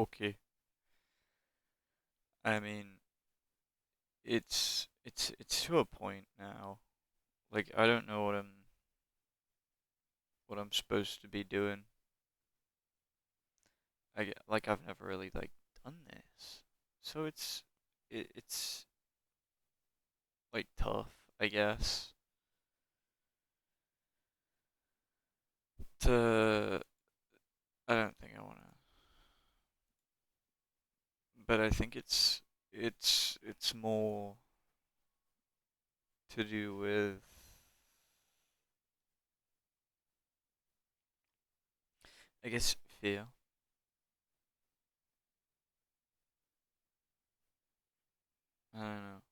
okay. I mean, it's to a point now. Like I don't know what I'm supposed to be doing. Like I've never really like done this, so it's like tough, I guess. To I don't think I wanna, but I think it's more to do with, I guess, fear. I don't know.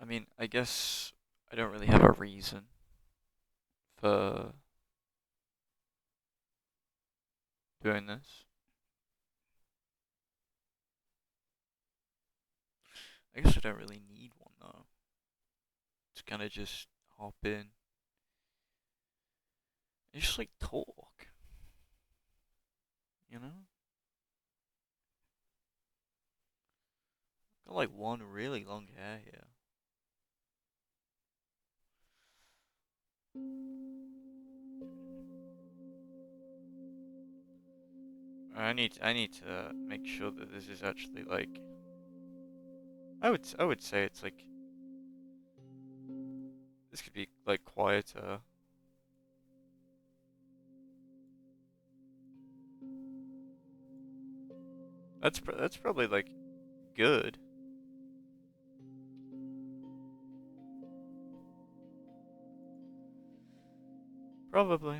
I mean, I guess I don't really have a reason for doing this. I guess I don't really need one though. It's kind of just hop in and just like talk, you know? Got like one really long hair here. I need to make sure that this is actually like, I would say it's like, this could be like quieter. That's probably like good. Probably.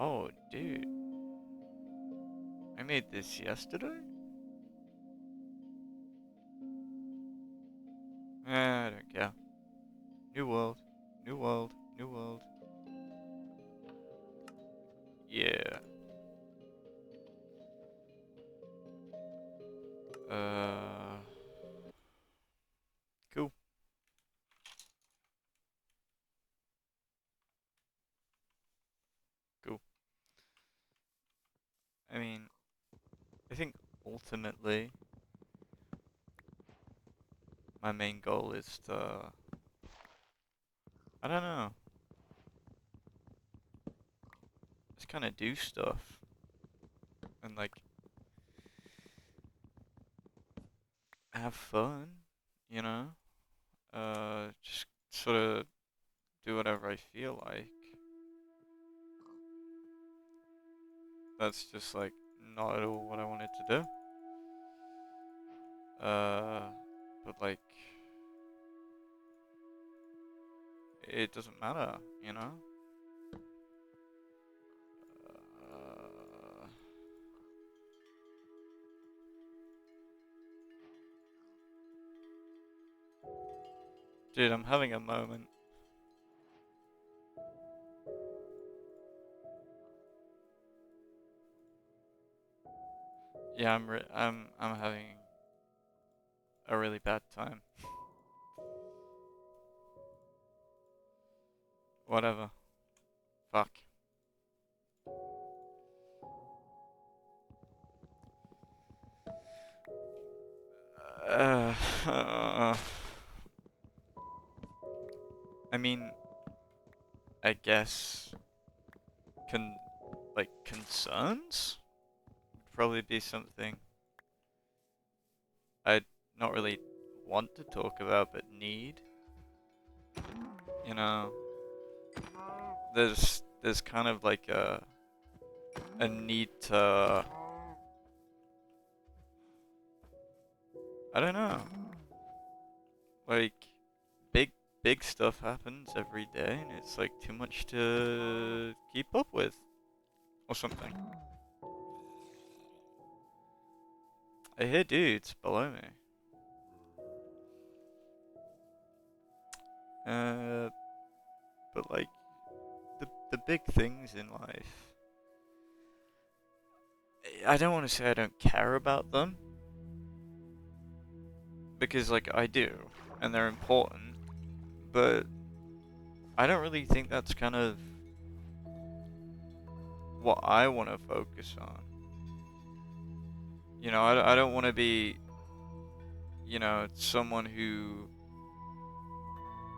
Oh, dude. I made this yesterday? I don't care. New world. New world. New world. Yeah. Uh, cool. Cool. I mean, I think ultimately my main goal is to, I don't know, just kind of do stuff and like have fun, you know? Just sort of do whatever I feel like. That's just like not at all what I wanted to do. But like, it doesn't matter, you know? Uh, dude, I'm having a moment. Yeah, I'm having a really bad time. Whatever. Fuck. Uh, I mean, I guess con like concerns would probably be something I'd not really want to talk about, but need. You know, there's kind of like a need to, I don't know, like big big stuff happens every day, and it's like too much to keep up with or something. I hear dudes below me. Uh, but like the big things in life, I don't want to say I don't care about them because like I do, and they're important. But I don't really think that's kind of what I want to focus on. You know, I don't want to be, you know, someone who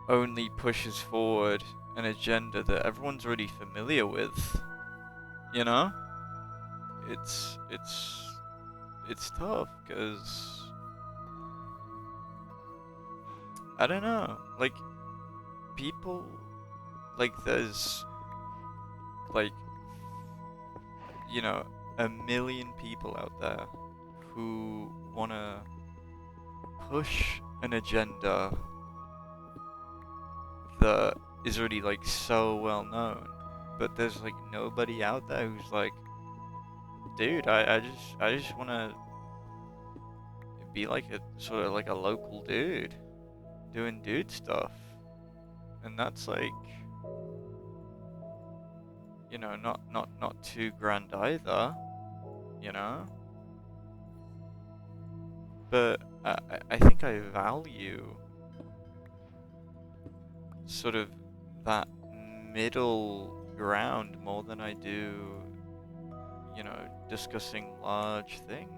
only pushes forward an agenda that everyone's already familiar with. You know, it's it's it's tough because I don't know, like people, like there's like, you know, a million people out there who wanna push an agenda that is already like so well known, but there's like nobody out there who's like, dude, I just wanna be like a sort of like a local dude doing dude stuff, and that's like, you know, not too grand either, you know, but I think I value sort of that middle ground more than I do, you know, discussing large things.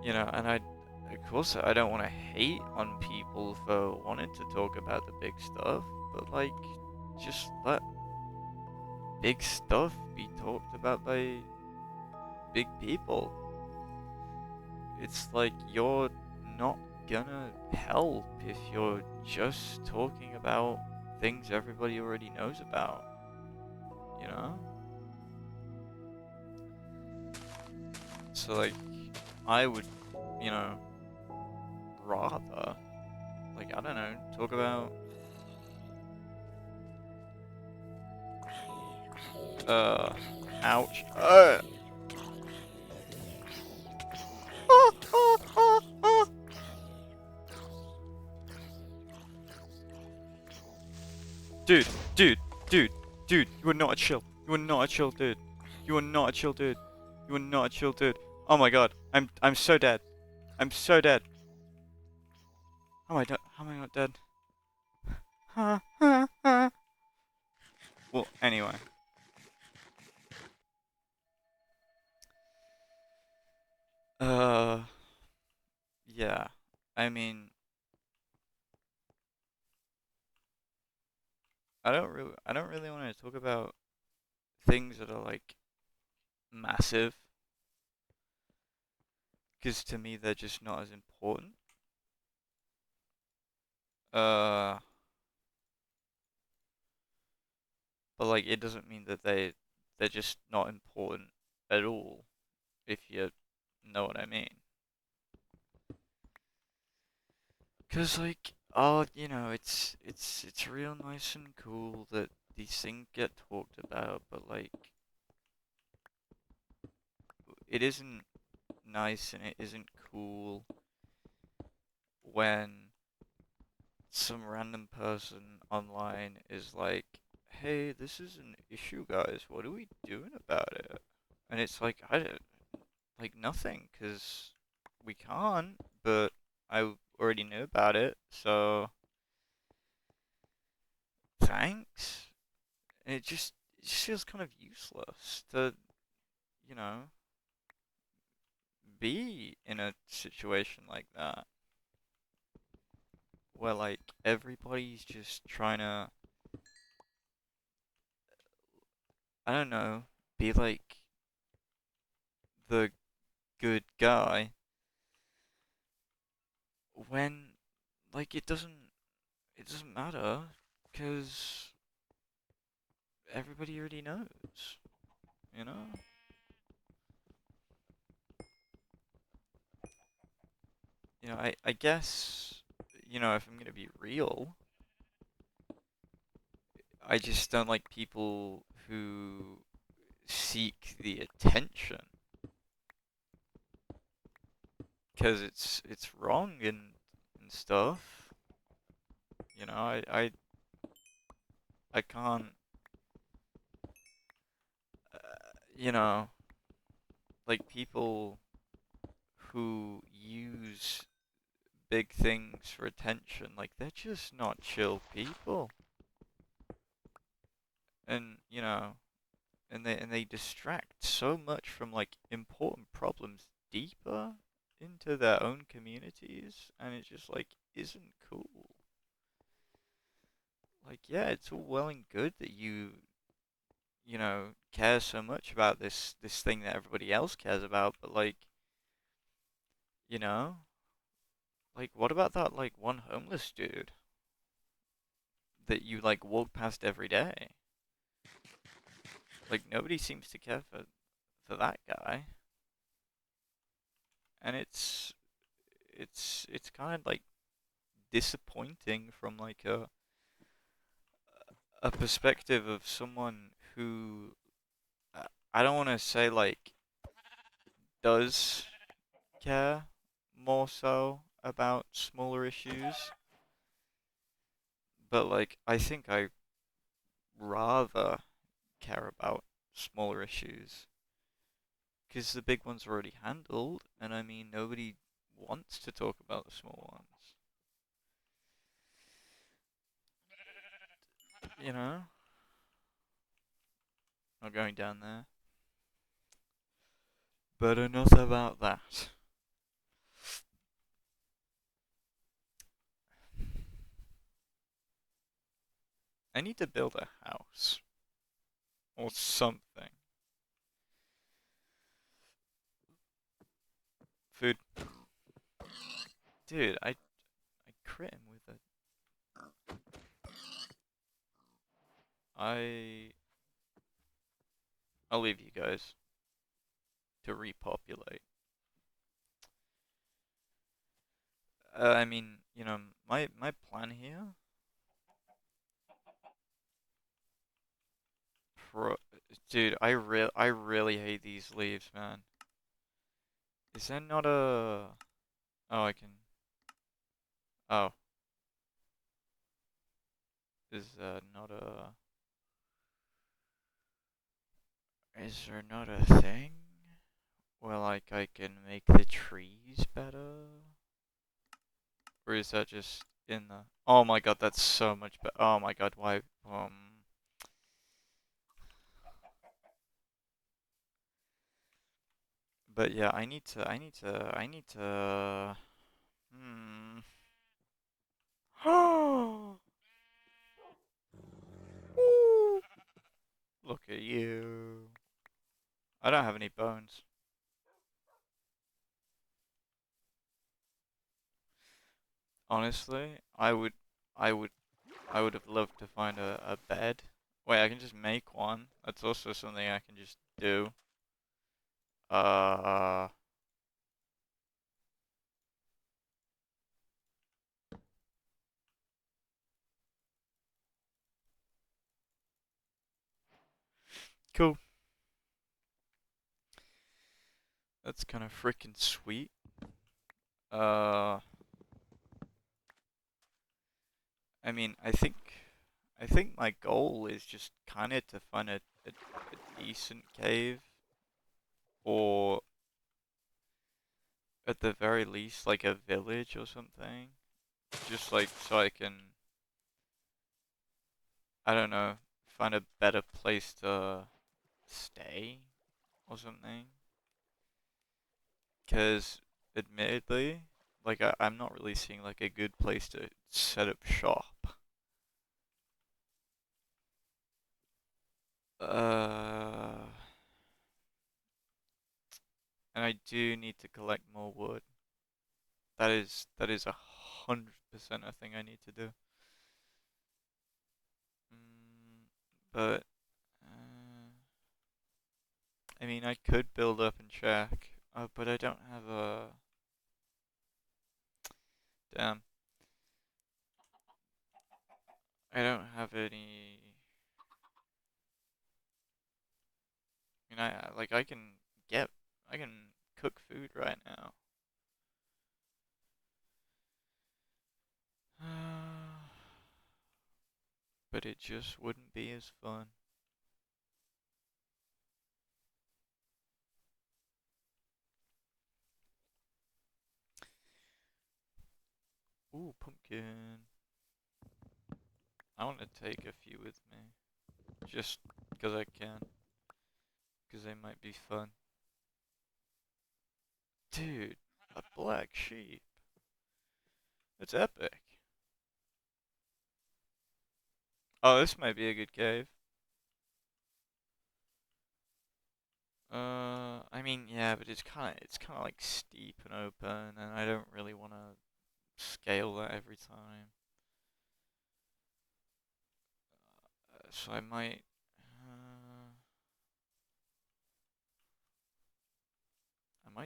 You know, and of course, I don't want to hate on people for wanting to talk about the big stuff, but like, just let big stuff be talked about by big people. It's like you're not gonna help if you're just talking about things everybody already knows about, you know? So, like, I would, you know, rather, like, I don't know, talk about, uh, ouch. Dude, dude, dude, dude, you are not a chill. You are not a chill dude. You are not a chill dude. You are not a chill dude. Oh my god, I'm so dead. I'm so dead. How am I How am I not dead? Well, anyway. Uh, yeah. I mean, I don't really want to talk about things that are like massive, because to me they're just not as important. Uh, but like it doesn't mean that they're just not important at all, if you know what I mean. Cause like, oh, you know, it's real nice and cool that these things get talked about, but like, it isn't nice and it isn't cool when some random person online is like, "Hey, this is an issue, guys. What are we doing about it?" And it's like, I don't like nothing, cause we can't. But I already knew about it, so thanks. And it just feels kind of useless to, you know, be in a situation like that where like everybody's just trying to, I don't know, be like the good guy when like it doesn't matter because everybody already knows, you know? You know, I guess, you know, if I'm gonna be real, I just don't like people who seek the attention because it's wrong and stuff. You know, I can't, uh, you know, like people who use big things for attention. Like, they're just not chill people. And, you know, and they distract so much from like important problems deeper into their own communities, and it just like isn't cool. Like, yeah, it's all well and good that you care so much about this thing that everybody else cares about, but like, you know, like what about that like one homeless dude that you like walk past every day? Like nobody seems to care for that guy, and it's kind of like disappointing from like a perspective of someone who I don't want to say like does care more so about smaller issues, but like I think I rather care about smaller issues because the big ones are already handled, and I mean nobody wants to talk about the small ones, you know? Not going down there. But enough about that. I need to build a house or something. Food. Dude, I crit him with a I I'll leave you guys to repopulate. I mean, my plan here pro dude, I really hate these leaves, man. Is there not a Oh, I can Oh, is not a is there not a thing where like I can make the trees better? Or is that just in the Oh my god, that's so much better. Oh my god, why but yeah, I need to hmm. Look at you. I don't have any bones. Honestly, I would, I would have loved to find a bed. Wait, I can just make one. That's also something I can just do. Uh, cool. That's kind of freaking sweet. Uh, I mean, I think my goal is just kind of to find a decent cave, or at the very least, like a village or something. Just like so I can, I don't know, find a better place to stay or something. Because, admittedly, like I'm not really seeing like a good place to set up shop. Uh, and I do need to collect more wood. That is 100% a thing I need to do. Mm, but I mean, I could build up and check, but I don't have a damn. I don't have any. I mean, like get, I can cook food right now. But it just wouldn't be as fun. Ooh, pumpkin. I want to take a few with me. Just because I can. Because they might be fun. Dude, a black sheep. It's epic. Oh, this might be a good cave. I mean, yeah, but it's kind of like steep and open, and I don't really want to scale that every time. So I might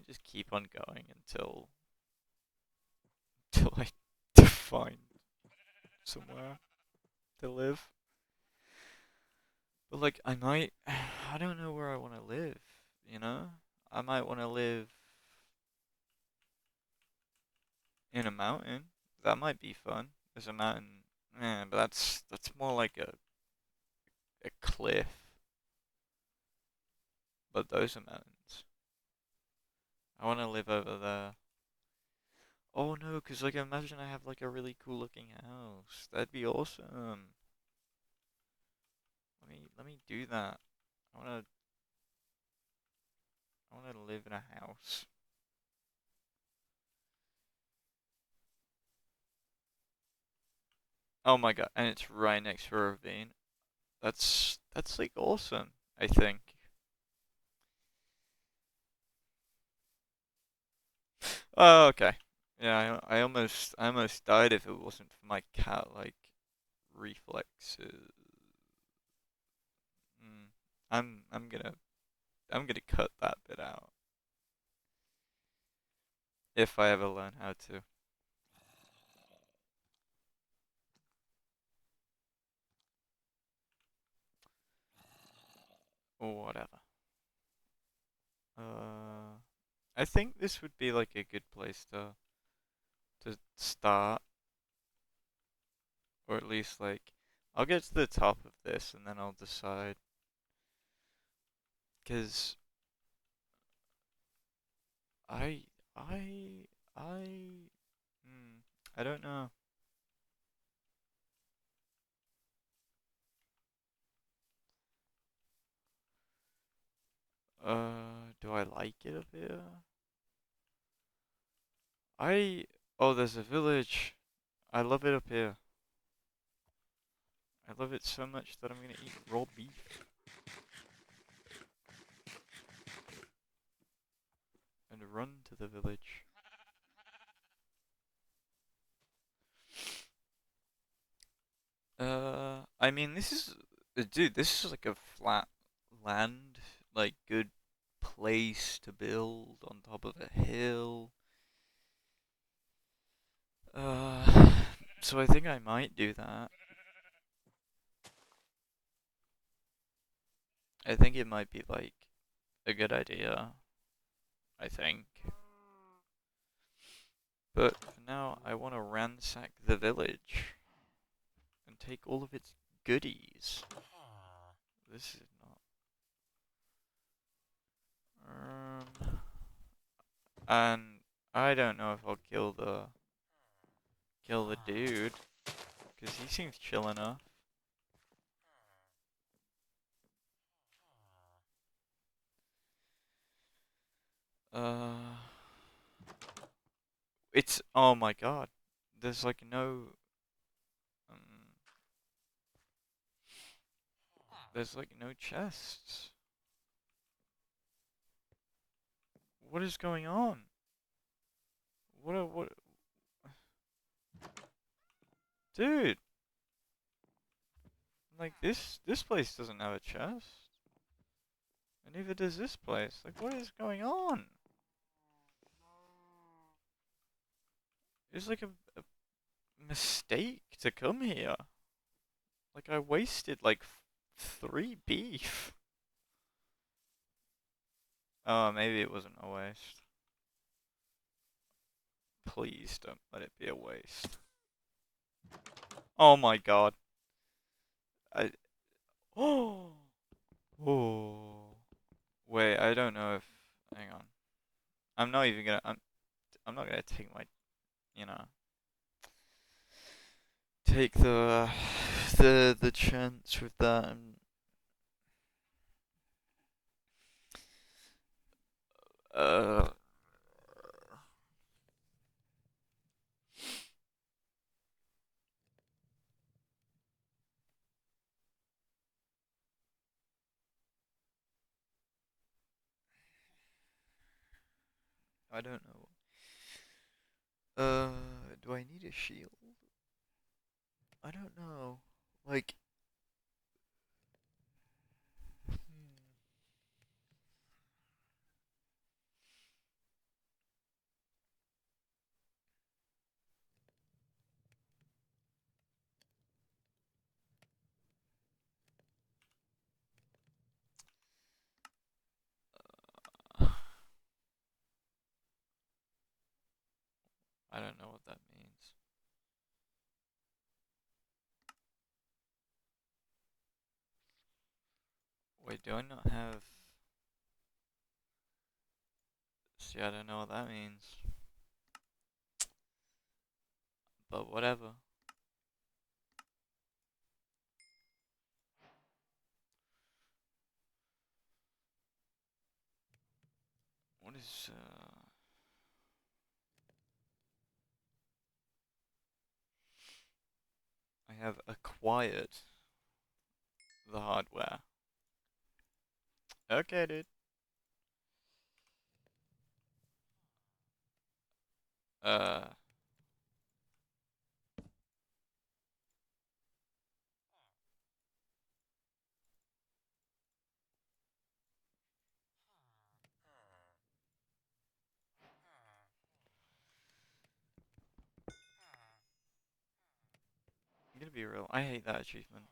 just keep on going until I find somewhere to live. But like, I don't know where I want to live. You know, I might want to live in a mountain. That might be fun. There's a mountain, but that's more like a cliff. But those are mountains. I want to live over there. Oh no, 'cause like imagine I have like a really cool looking house. That'd be awesome. Let me do that. I wanna I wanna live in a house. Oh my god, and it's right next to a ravine. That's like awesome, I think. Oh, okay. Yeah, I almost died if it wasn't for my cat like reflexes. Mm. I'm I'm gonna I'm gonna cut that bit out if I ever learn how to. Or whatever. Uh, I think this would be like a good place to start, or at least like I'll get to the top of this and then I'll decide. Cause I I I hmm, I don't know. Do I like it up here? I oh, there's a village. I love it up here. I love it so much that I'm gonna eat raw beef and run to the village. I mean, dude, this is like a flat land, like good place to build on top of a hill. Uh, so I think I might do that. I think it might be like a good idea. I think. But for now, I want to ransack the village and take all of its goodies. This is not. And I don't know if I'll kill the dude, because he seems chill enough. Uh, it's oh my god. There's like um, there's like no chests. What is going on? What, dude? Like this place doesn't have a chest, and neither does this place. Like what is going on? It's like a mistake to come here. Like I wasted like three beef. Oh, maybe it wasn't a waste. Please don't let it be a waste. Oh my god. I oh oh wait, I don't know if hang on. I'm not even gonna I'm not gonna take my you know take the chance with that and uh I don't know. Do I need a shield? I don't know. Like, I don't know what that means. Wait, do I not have? See, I don't know what that means. But whatever. What is I have acquired the hardware. Okay, dude. Uh, I'm gonna be real. I hate that achievement.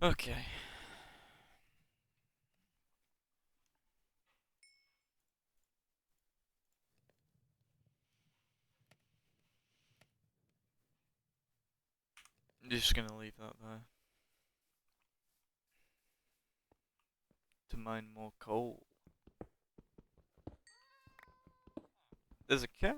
Okay. I'm just gonna leave that there. To mine more coal. There's a cat.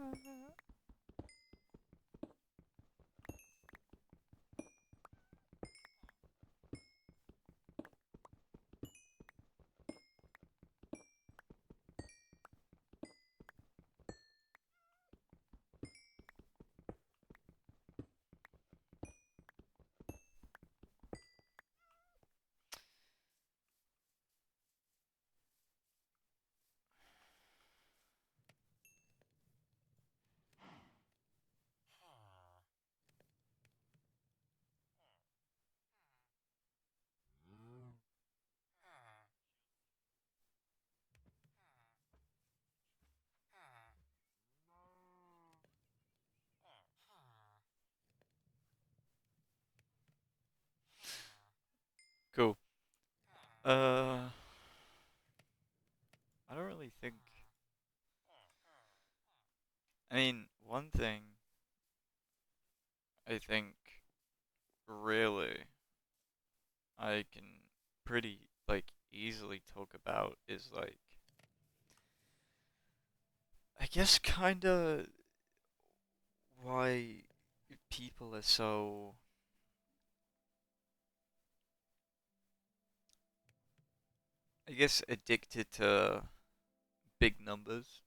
Cool. Uh, I don't really think. I mean, one thing I think really I can pretty like easily talk about is like I guess kinda why people are so I guess addicted to big numbers.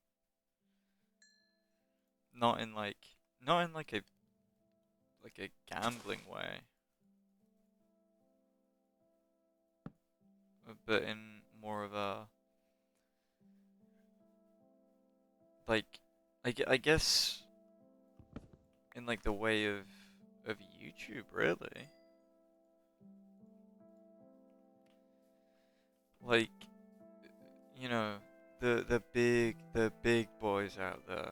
Not in like not in like a gambling way, but in more of a like I guess in like the way of YouTube really. Like you know the big boys out there,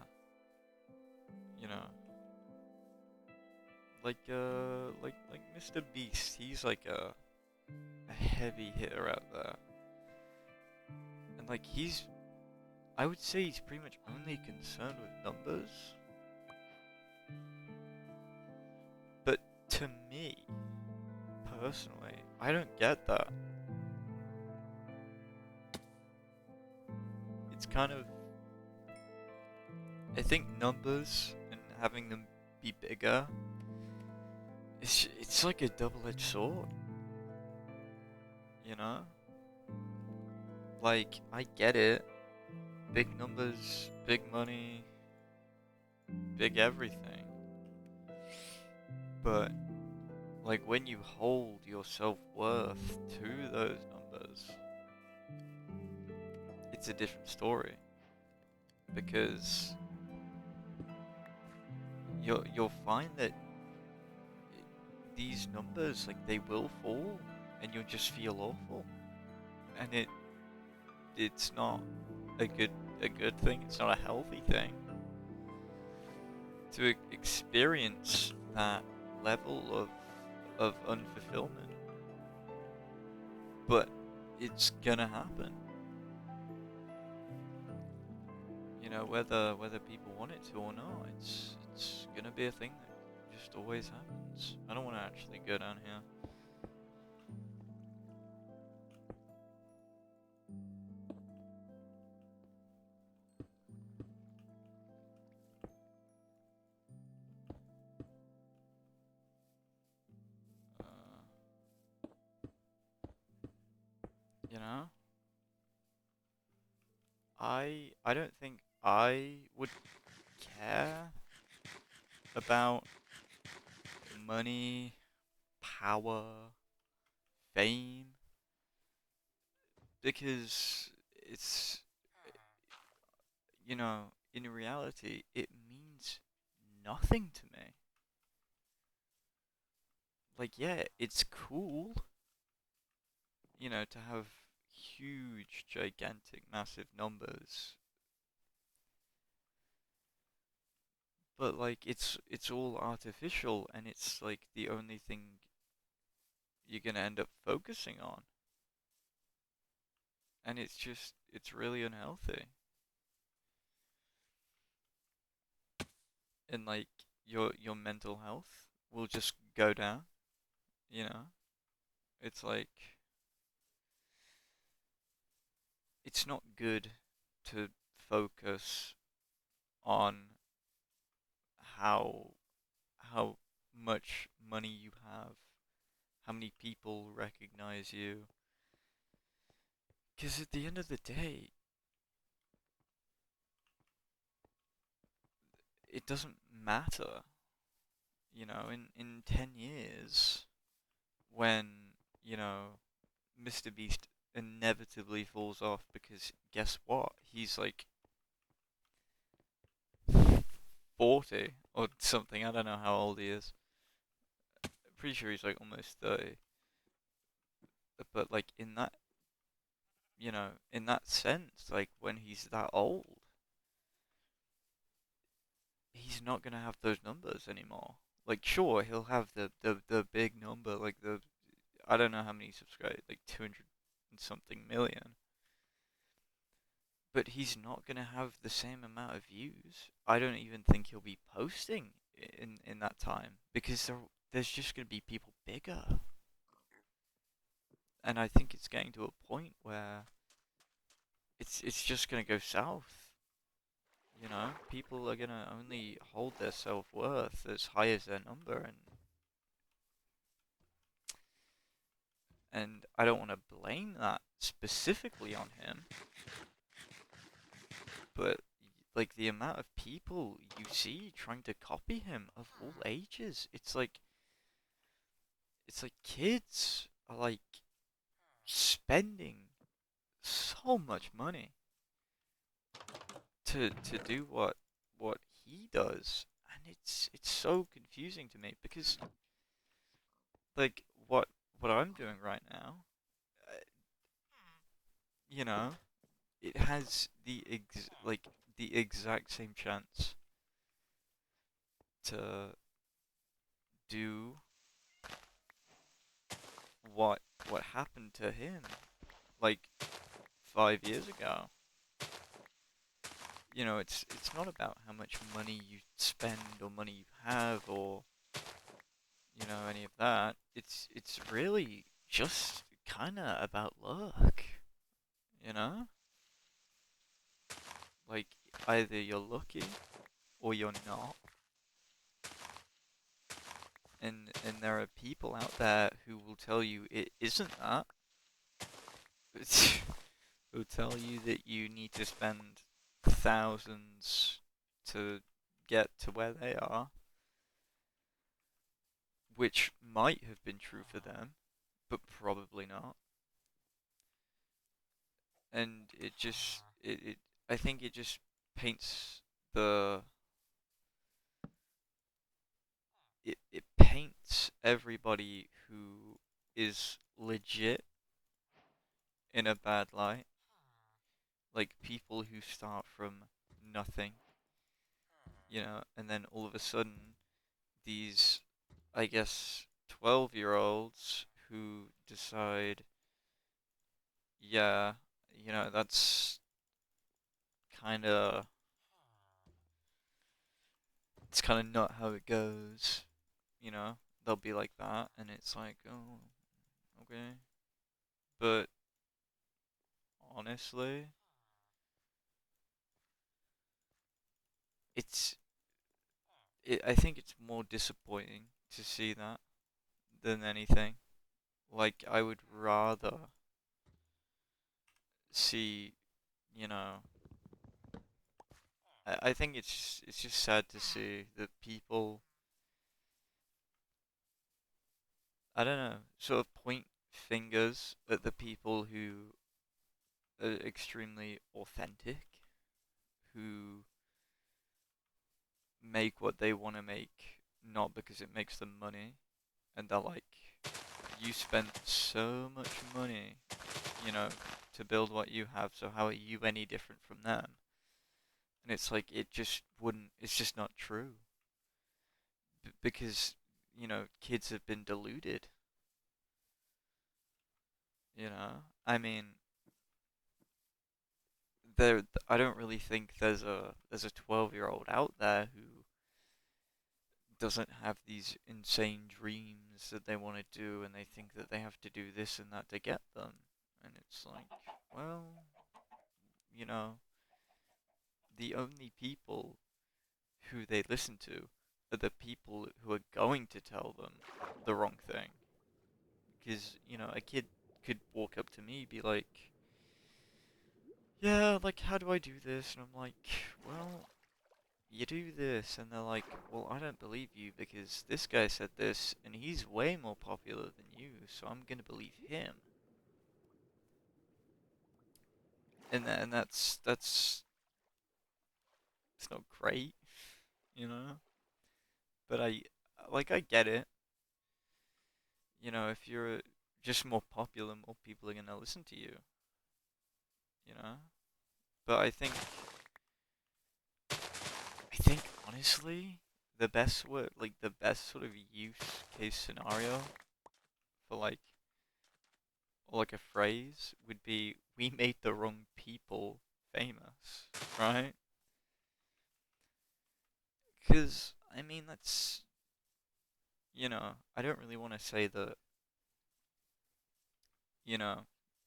you know, like Mr. Beast. He's like a heavy hitter out there. And like I would say he's pretty much only concerned with numbers. But to me, personally, I don't get that. It's kind of, I think numbers and having them be bigger, it's like a double-edged sword, you know? Like, I get it, big numbers, big money, big everything, but like when you hold your self-worth to those numbers, it's a different story, because you'll find that these numbers, like, they will fall and you'll just feel awful, and it's not a good thing. It's not a healthy thing to experience that level of unfulfillment. But it's gonna happen, you know, whether people want it to or not. It's gonna be a thing that just always happens. I don't want to actually go down here. You know, I don't think I would care about money, power, fame, because it's, you know, in reality, it means nothing to me. Like, yeah, it's cool, you know, to have huge, gigantic, massive numbers, but like it's all artificial, and it's like the only thing you're gonna end up focusing on, and it's really unhealthy, and like your mental health will just go down, you know? It's like it's not good to focus on how how much money you have, how many people recognize you, because at the end of the day, it doesn't matter. You know, in 10 years, when, you know, Mr. Beast inevitably falls off, because guess what? He's like 40 or something. I don't know how old he is. Pretty sure he's like almost 30. But like in that, you know, in that sense, like when he's that old, he's not gonna have those numbers anymore. Like, sure, he'll have the big number, like the, I don't know how many subscribers, like 200 and something million. But he's not gonna have the same amount of views. I don't even think he'll be posting in that time, because there's just gonna be people bigger. And I think it's getting to a point where it's just gonna go south. You know, people are gonna only hold their self-worth as high as their number, and I don't want to blame that specifically on him, but like the amount of people you see trying to copy him of all ages, it's like kids are like spending so much money to do what he does, and it's so confusing to me, because like what I'm doing right now, uh, you know, it has the exact same chance to do what happened to him. Like, 5 years ago. You know, it's not about how much money you spend or money you have or any of that. It's really just kind of about luck, you know? Like either you're lucky or you're not. And there are people out there who will tell you it isn't that. Who tell you that you need to spend thousands to get to where they are, which might have been true for them, but probably not. And I think it just paints the it paints everybody who is legit in a bad light, like people who start from nothing, and then all of a sudden these, I guess, 12-year-olds who decide, yeah, that's kind of it's kind of not how it goes, you know. They'll be like that, and it's like, oh, okay. But honestly, it's I think it's more disappointing to see that than anything. Like I would rather see, you know, I think it's just sad to see that people, I don't know, sort of point fingers at the people who are extremely authentic, who make what they want to make not because it makes them money, and they're like, you spent so much money, you know, to build what you have, so how are you any different from them? And it's like, it just wouldn't, it's just not true. Because, kids have been deluded, you know? I mean, there, I don't really think there's a 12-year-old out there who doesn't have these insane dreams that they want to do and they think that they have to do this and that to get them. And it's like, well, you know, the only people who they listen to are the people who are going to tell them the wrong thing. Because, a kid could walk up to me, be like, yeah, like, how do I do this? And I'm like, well, you do this. And they're like, well, I don't believe you because this guy said this and he's way more popular than you, so I'm gonna believe him. And that's it's not great, you know? But I get it. If you're just more popular, more people are gonna listen to you, you know? But I think honestly, the best sort of use case scenario for like a phrase would be we made the wrong people famous, right? Because I mean I don't really want to say that, you know,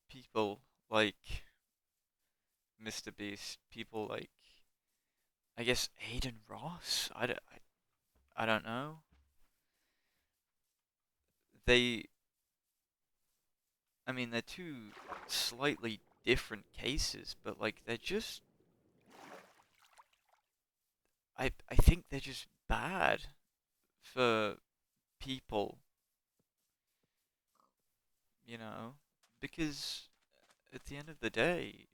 people like Mr. Beast, people like I guess Aiden Ross, I don't know. They I mean they're two slightly different cases, but like they're just I think they're just bad for people, you know, because at the end of the day,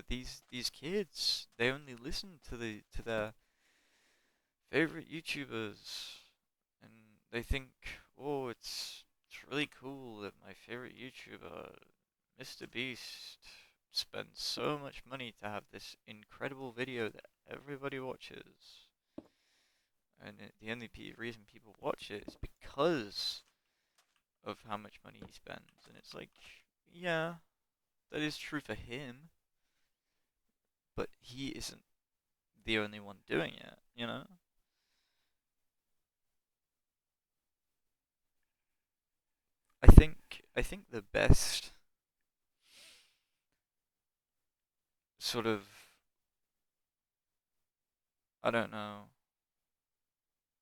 these kids, they only listen to their favorite YouTubers, and they think, oh, it's really cool that my favorite YouTuber, Mr. Beast, spends so much money to have this incredible video that everybody watches. And the only reason people watch it is because of how much money he spends. And it's like, yeah, that is true for him, but he isn't the only one doing it, you know? I think the best sort of, I don't know,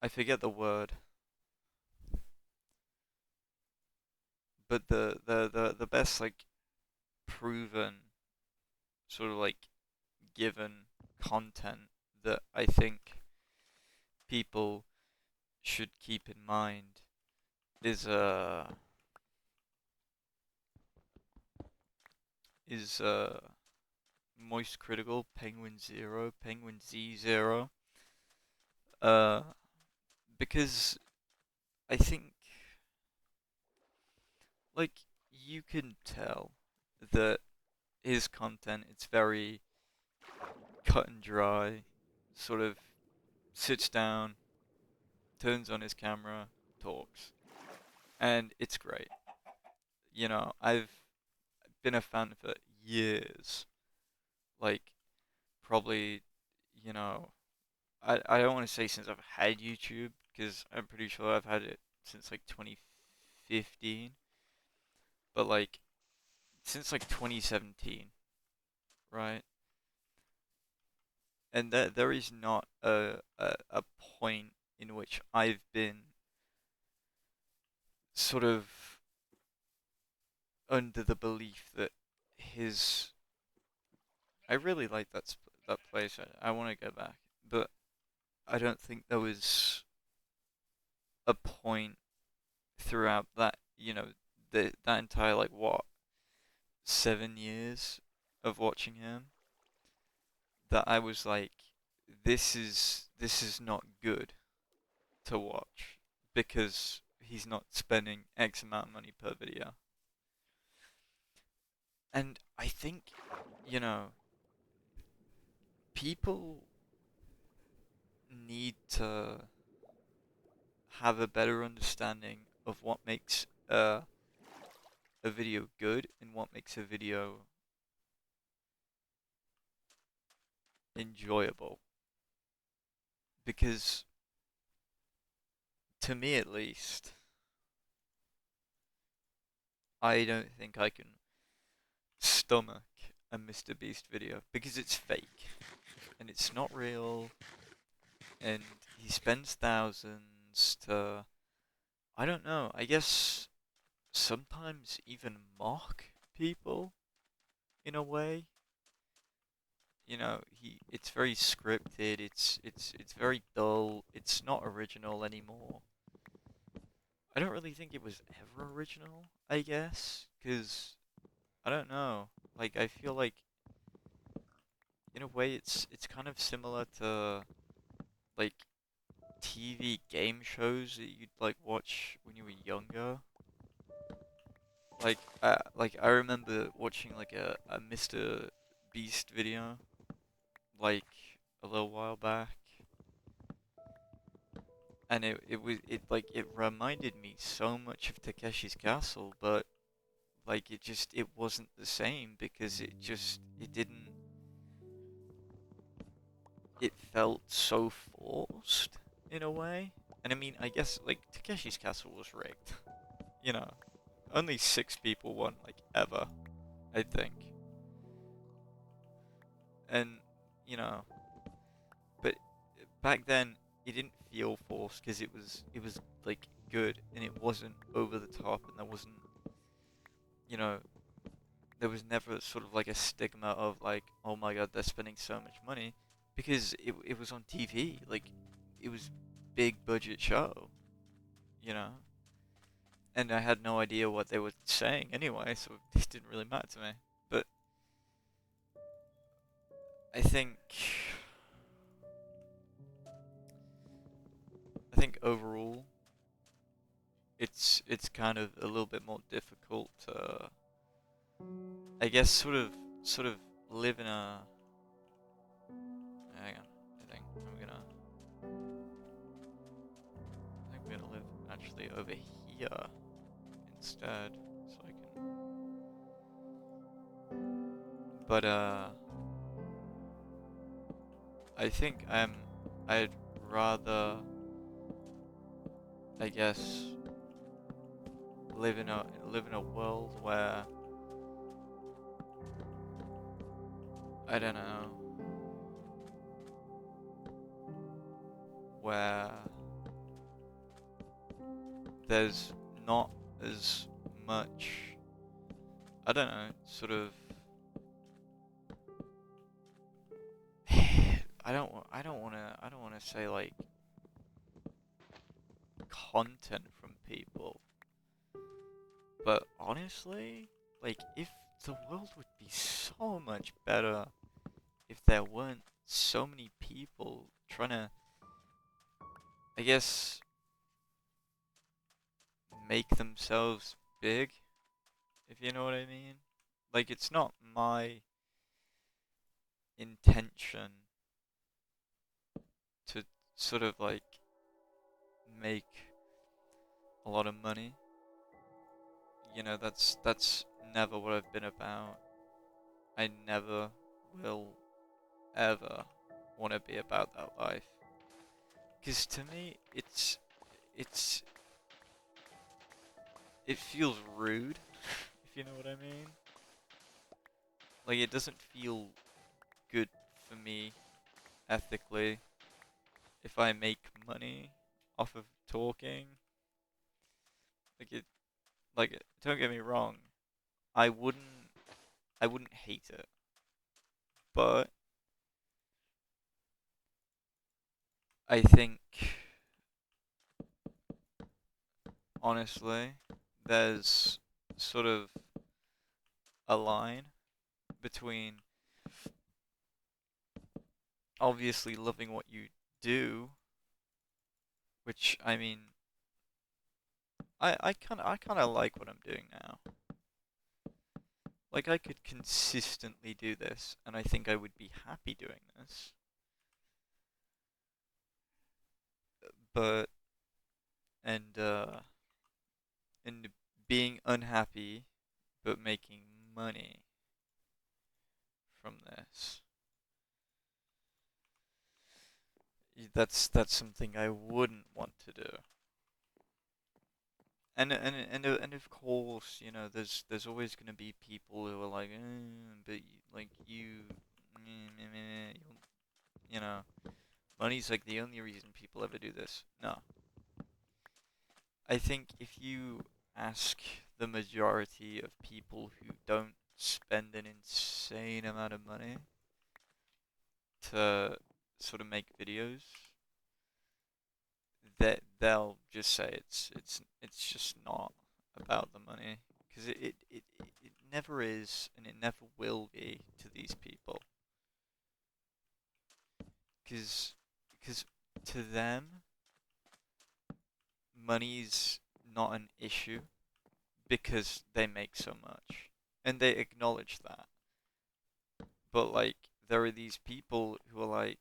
I forget the word, but the best like proven sort of like given content that I think people should keep in mind is Moist Critical, Penguin Zero, Penguin Z0. Uh, because I think like you can tell that his content, it's very cut and dry, sort of sits down, turns on his camera, talks, and it's great. You know, I've been a fan for years, like probably, you know, I don't want to say since I've had YouTube because I'm pretty sure I've had it since like 2015, but like since like 2017, right? And there is not a point in which I've been sort of under the belief that his I really like that place. I want to go back, but I don't think there was a point throughout that that entire like what 7 years of watching him that I was like, this is not good to watch because he's not spending X amount of money per video. And I think, you know, people need to have a better understanding of what makes a video good and what makes a video enjoyable. Because, to me at least, I don't think I can stomach a Mr. Beast video because it's fake and it's not real and he spends thousands to, I don't know, I guess sometimes even mock people in a way. You know, it's very scripted, it's very dull, it's not original anymore. I don't really think it was ever original, I guess, because I don't know. Like I feel like in a way it's kind of similar to like TV game shows that you'd like watch when you were younger. Like I remember watching like a Mr. Beast video like a little while back, and it reminded me so much of Takeshi's Castle, but like it wasn't the same because it didn't it felt so forced in a way. And I mean, I guess like Takeshi's Castle was rigged. You know, only 6 people won like ever, I think. And you know, but back then it didn't feel forced because it was like good and it wasn't over the top and there wasn't you know there was never sort of like a stigma of like, oh my god, they're spending so much money because it was on TV. Like it was big budget show, you know. And I had no idea what they were saying anyway, so it didn't really matter to me. But I think I think overall it's kind of a little bit more difficult to I guess sort of live in a hang on. I think we're gonna live actually over here instead, so I can But I think I'd rather, I guess, live in a world where, I don't know, where there's not as much, I don't know, sort of I don't wanna say like content from people, but honestly, like if the world would be so much better if there weren't so many people trying to, I guess, make themselves big, if you know what I mean. Like it's not my intention to sort of like make a lot of money. You know, that's never what I've been about. I never will ever want to be about that life. Cause to me, it's it feels rude, if you know what I mean. Like it doesn't feel good for me ethically if I make money off of talking. Like it, don't get me wrong, I wouldn't I wouldn't hate it, but I think honestly there's sort of a line between obviously loving what you do, which I mean I kinda like what I'm doing now. Like I could consistently do this and I think I would be happy doing this. But and uh and being unhappy but making money from this. That's something I wouldn't want to do. And of course, you know, there's always gonna be people who are like, but like you, you know, money's like the only reason people ever do this. No, I think if you ask the majority of people who don't spend an insane amount of money to sort of make videos, that they'll just say it's just not about the money because it never is and it never will be to these people because to them money's not an issue because they make so much and they acknowledge that, but like there are these people who are like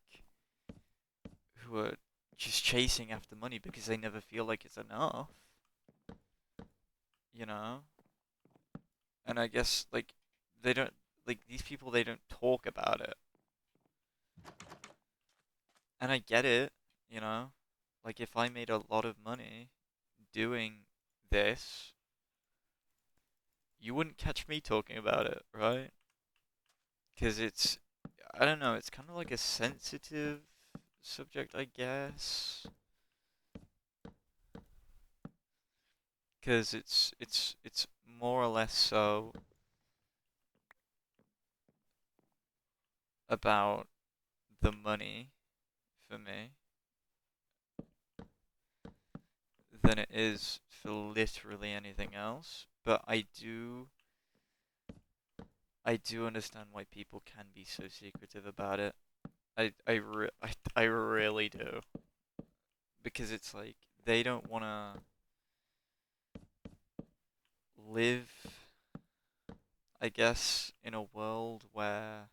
who are just chasing after money because they never feel like it's enough, you know. And I guess like they don't like these people they don't talk about it. And I get it, you know. Like if I made a lot of money doing this, you wouldn't catch me talking about it, right? Cuz it's I don't know, it's kind of like a sensitive subject, I guess. Cuz it's more or less so about the money for me than it is for literally anything else. But I do understand why people can be so secretive about it. I really do because it's like they don't want to live, I guess, in a world where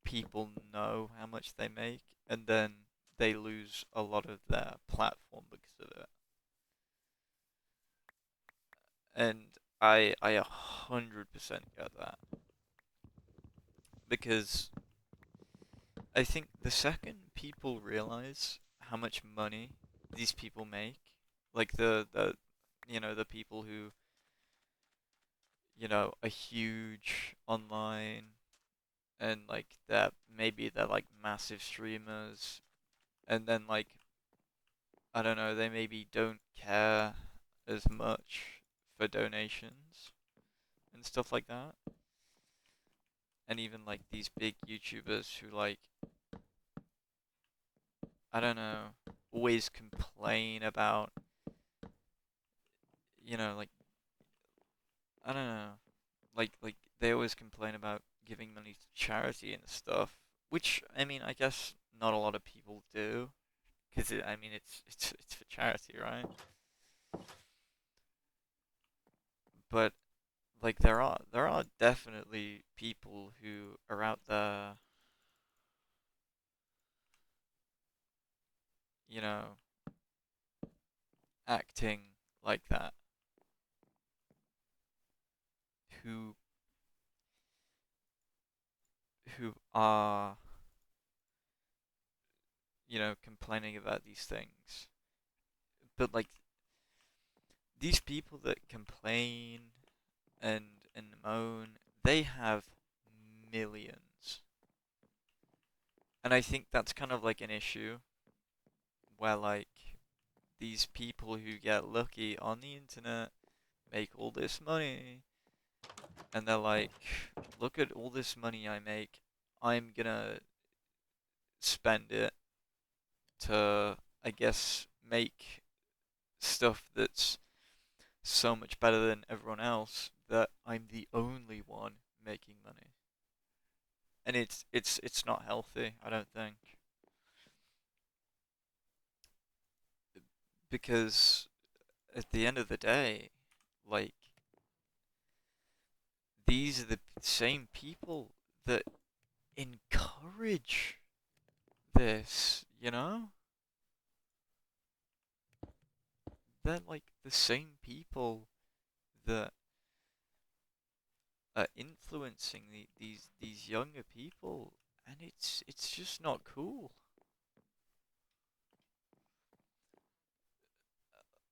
people know how much they make and then they lose a lot of their platform because of it. And I 100% get that. Because I think the second people realize how much money these people make, like the people who, are huge online and like that maybe they're like massive streamers and then like I don't know, they maybe don't care as much for donations and stuff like that. And even like these big YouTubers who like I don't know, always complain about, like I don't know, like they always complain about giving money to charity and stuff, which I mean, I guess not a lot of people do, because I mean, it's for charity, right? But like there are definitely people who are out there, you know, acting like that, who who are, complaining about these things. But like these people that complain and and moan, they have millions. And I think that's kind of like an issue where like these people who get lucky on the internet make all this money and they're like, look at all this money I make. I'm gonna spend it to, I guess, make stuff that's so much better than everyone else that I'm the only one making money. And it's not healthy, I don't think. Because at the end of the day, like these are the same people that encourage this, you know? They're like the same people that are influencing these younger people, and it's just not cool.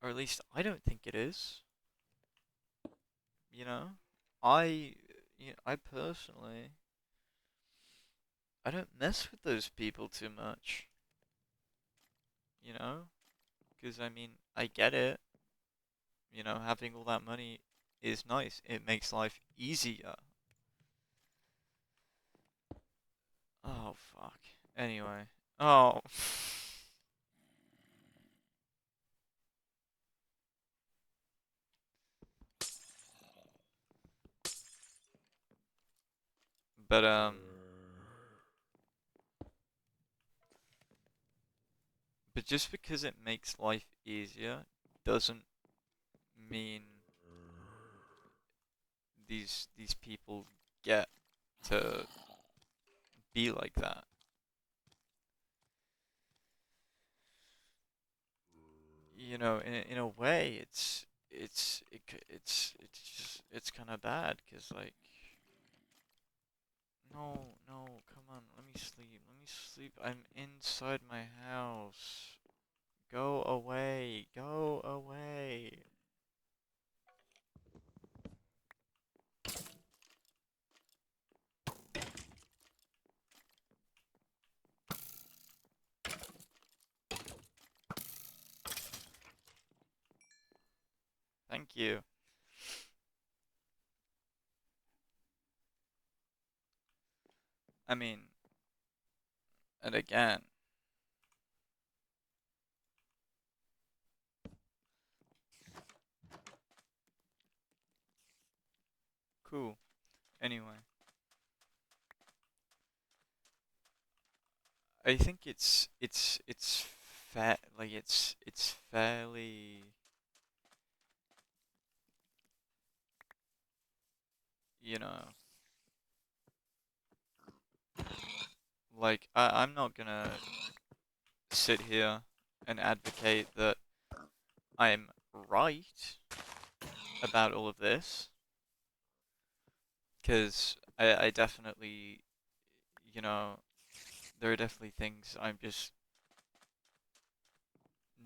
Or at least I don't think it is. You know, I I personally I don't mess with those people too much. You know, because I mean I get it. Having all that money is nice. It makes life easier. Oh fuck. Anyway. Oh. But but just because it makes life easier doesn't mean these people get to be like that. In a way, it's just it's kind of bad because like no, come on, let me sleep. I'm inside my house. Go away. Thank you. I mean, and again, cool. Anyway, I think it's fair, like it's fairly, you know, like I'm not gonna sit here and advocate that I'm right about all of this, Because I definitely, you know, there are definitely things I'm just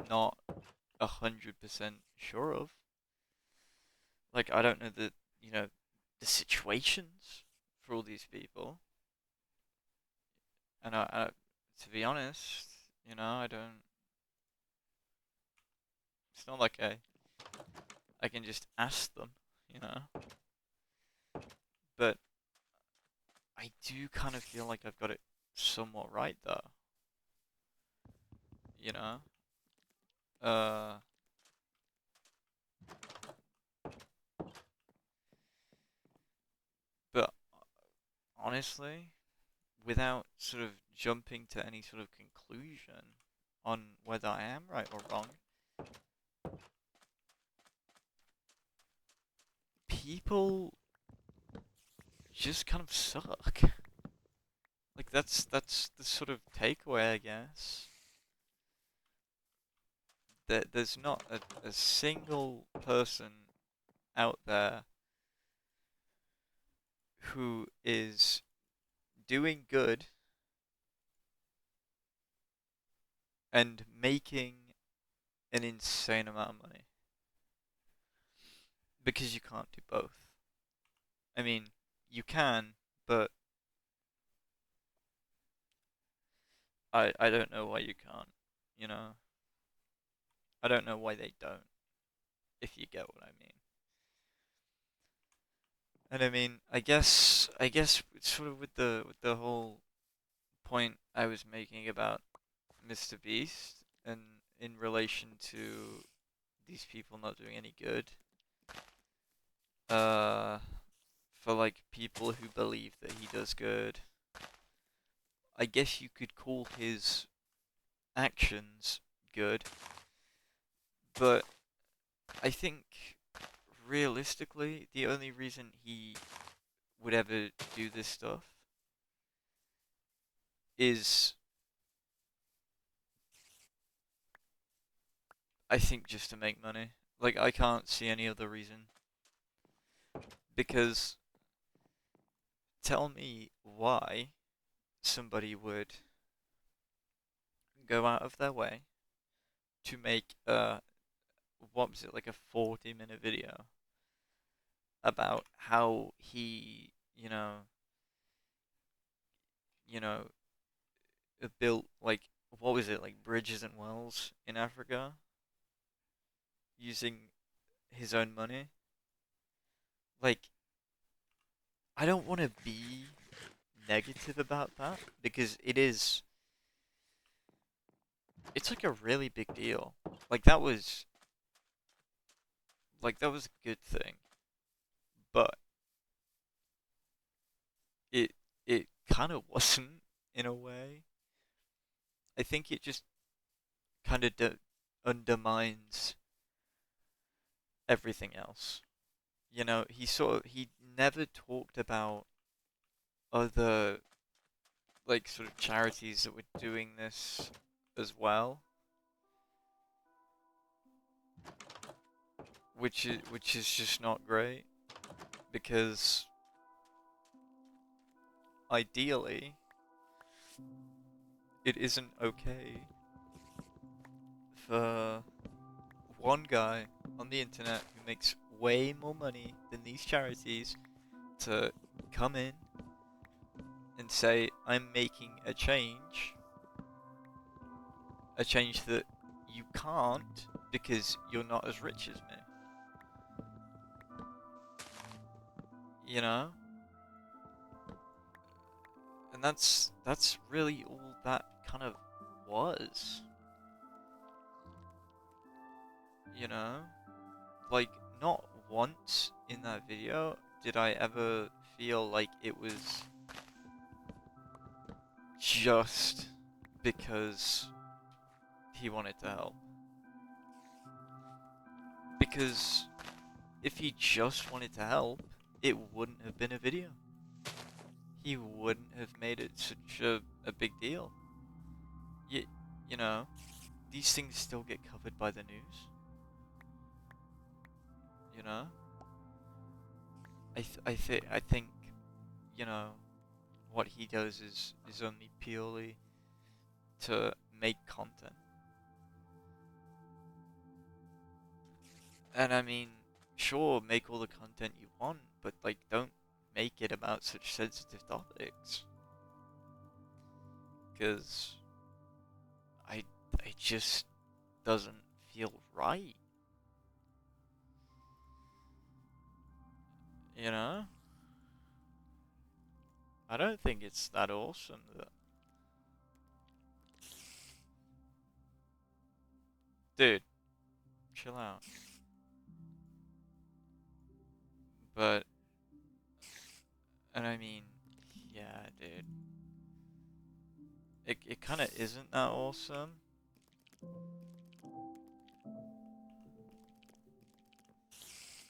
not 100% sure of. Like, I don't know you know, the situations for all these people. And to be honest, I don't, it's not like I can just ask them, you know? But I do kind of feel like I've got it somewhat right, though. You know? Uh, but honestly, without sort of jumping to any sort of conclusion on whether I am right or wrong, people just kind of suck. Like that's the sort of takeaway, I guess. That there's not a single person out there who is doing good and making an insane amount of money. Because you can't do both. I mean, you can, but I don't know why you can't, you know? I don't know why they don't, if you get what I mean. And I mean, I guess sort of with the whole point I was making about Mr. Beast and in relation to these people not doing any good, uh, for like people who believe that he does good, I guess you could call his actions good, but I think realistically, the only reason he would ever do this stuff is, I think, just to make money. Like, I can't see any other reason. Because tell me why somebody would go out of their way to make what was it, like a 40-minute video about how he, you know, built like what was it, like bridges and wells in Africa using his own money. Like, I don't want to be negative about that because it's like a really big deal. Like that was a good thing, but it it kind of wasn't in a way. I think it just kind of undermines everything else. He never talked about other like sort of charities that were doing this as well, which is just not great because ideally it isn't okay for one guy on the internet who makes way more money than these charities to come in and say, I'm making a change that you can't because you're not as rich as me. You know? And that's really all that kind of was. You know? Like, not once in that video did I ever feel like it was just because he wanted to help. Because if he just wanted to help, it wouldn't have been a video. He wouldn't have made it such a big deal. You, you know, these things still get covered by the news. You know? I think you know, what he does is only purely to make content. And I mean, sure, make all the content you want, but like, don't make it about such sensitive topics. Because I, it just doesn't feel right. You know? I don't think it's that awesome that. Dude, chill out. But, and I mean, yeah, dude. It kind of isn't that awesome.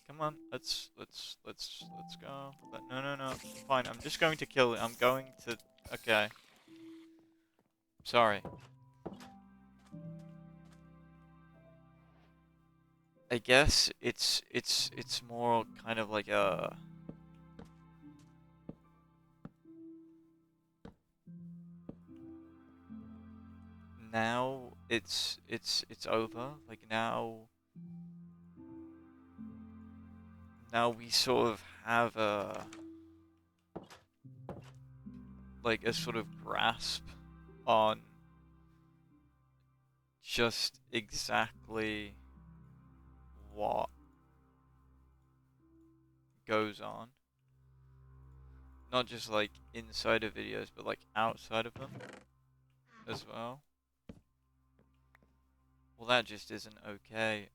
Come on, let's go. No, no, no. Fine, I'm just going to kill it. I'm going to. Okay. Sorry. I guess it's more kind of like a. Now it's over. Like now we sort of have a like a sort of grasp on just exactly what goes on. Not just like inside of videos, but like outside of them as well. Well, that just isn't okay.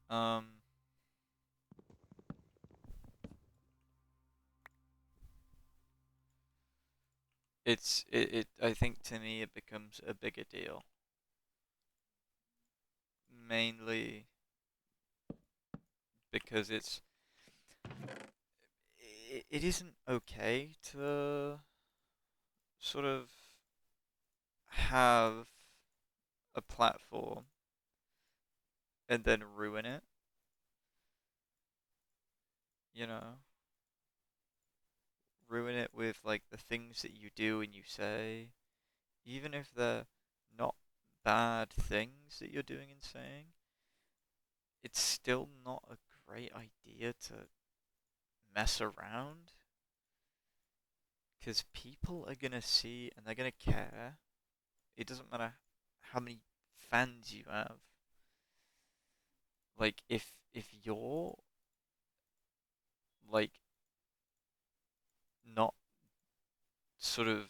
I think to me it becomes a bigger deal. Mainly because it isn't okay to sort of have a platform and then ruin it, you know? Ruin it with like the things that you do and you say, even if they're not bad things that you're doing and saying, it's still not a great idea to mess around because people are gonna see and they're gonna care. It doesn't matter how many fans you have. Like if you're like not sort of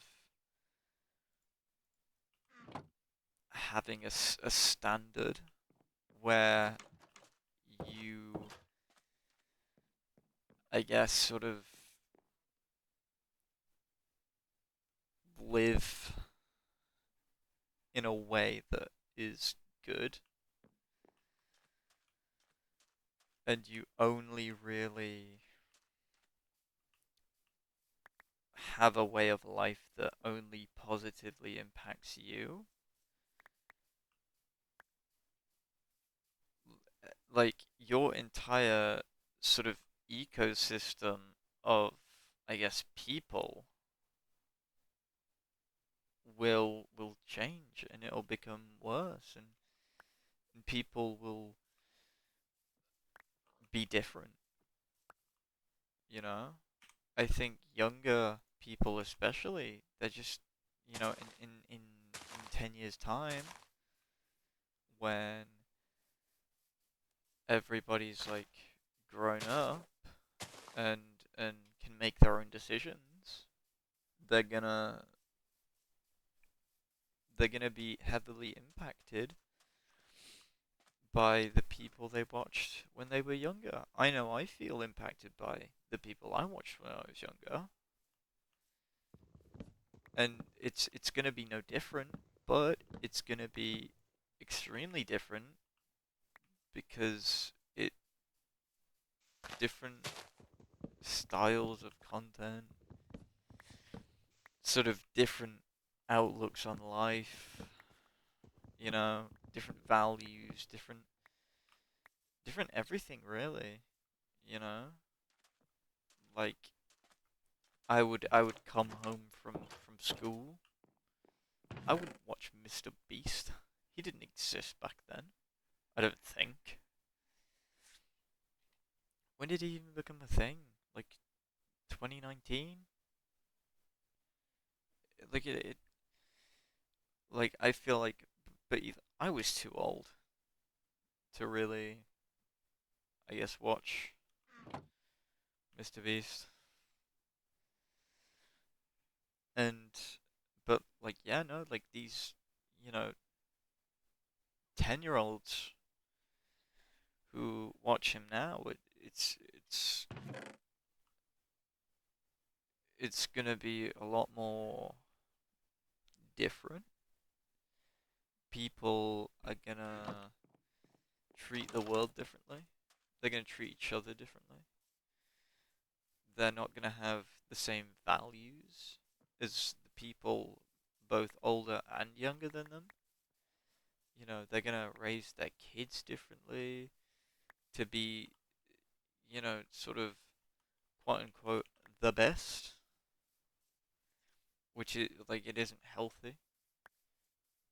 having a standard where you, I guess, sort of live in a way that is good, and you only really have a way of life that only positively impacts you, like your entire sort of ecosystem of, I guess, people will change and it'll become worse and people will be different, you know? I think younger people especially, they're just, in 10 years time when everybody's like grown up and and can make their own decisions, they're gonna they're gonna be heavily impacted by the people they watched when they were younger. I know I feel impacted by the people I watched when I was younger, and it's gonna be no different, but it's gonna be extremely different because it different styles of content, sort of different outlooks on life, different values, different everything really, you know? Like I would come home from school. I wouldn't watch Mr. Beast. He didn't exist back then. I don't think. When did he even become a thing? Like 2019? Like like I feel like, but I was too old to really, I guess, watch Mr. Beast. And but like yeah, no, like these, you know, 10-year-olds who watch him now, it's gonna be a lot more different. People are gonna treat the world differently. They're gonna treat each other differently. They're not gonna have the same values as the people both older and younger than them. You know, they're gonna raise their kids differently to be, you know, sort of quote unquote the best, which is like it isn't healthy.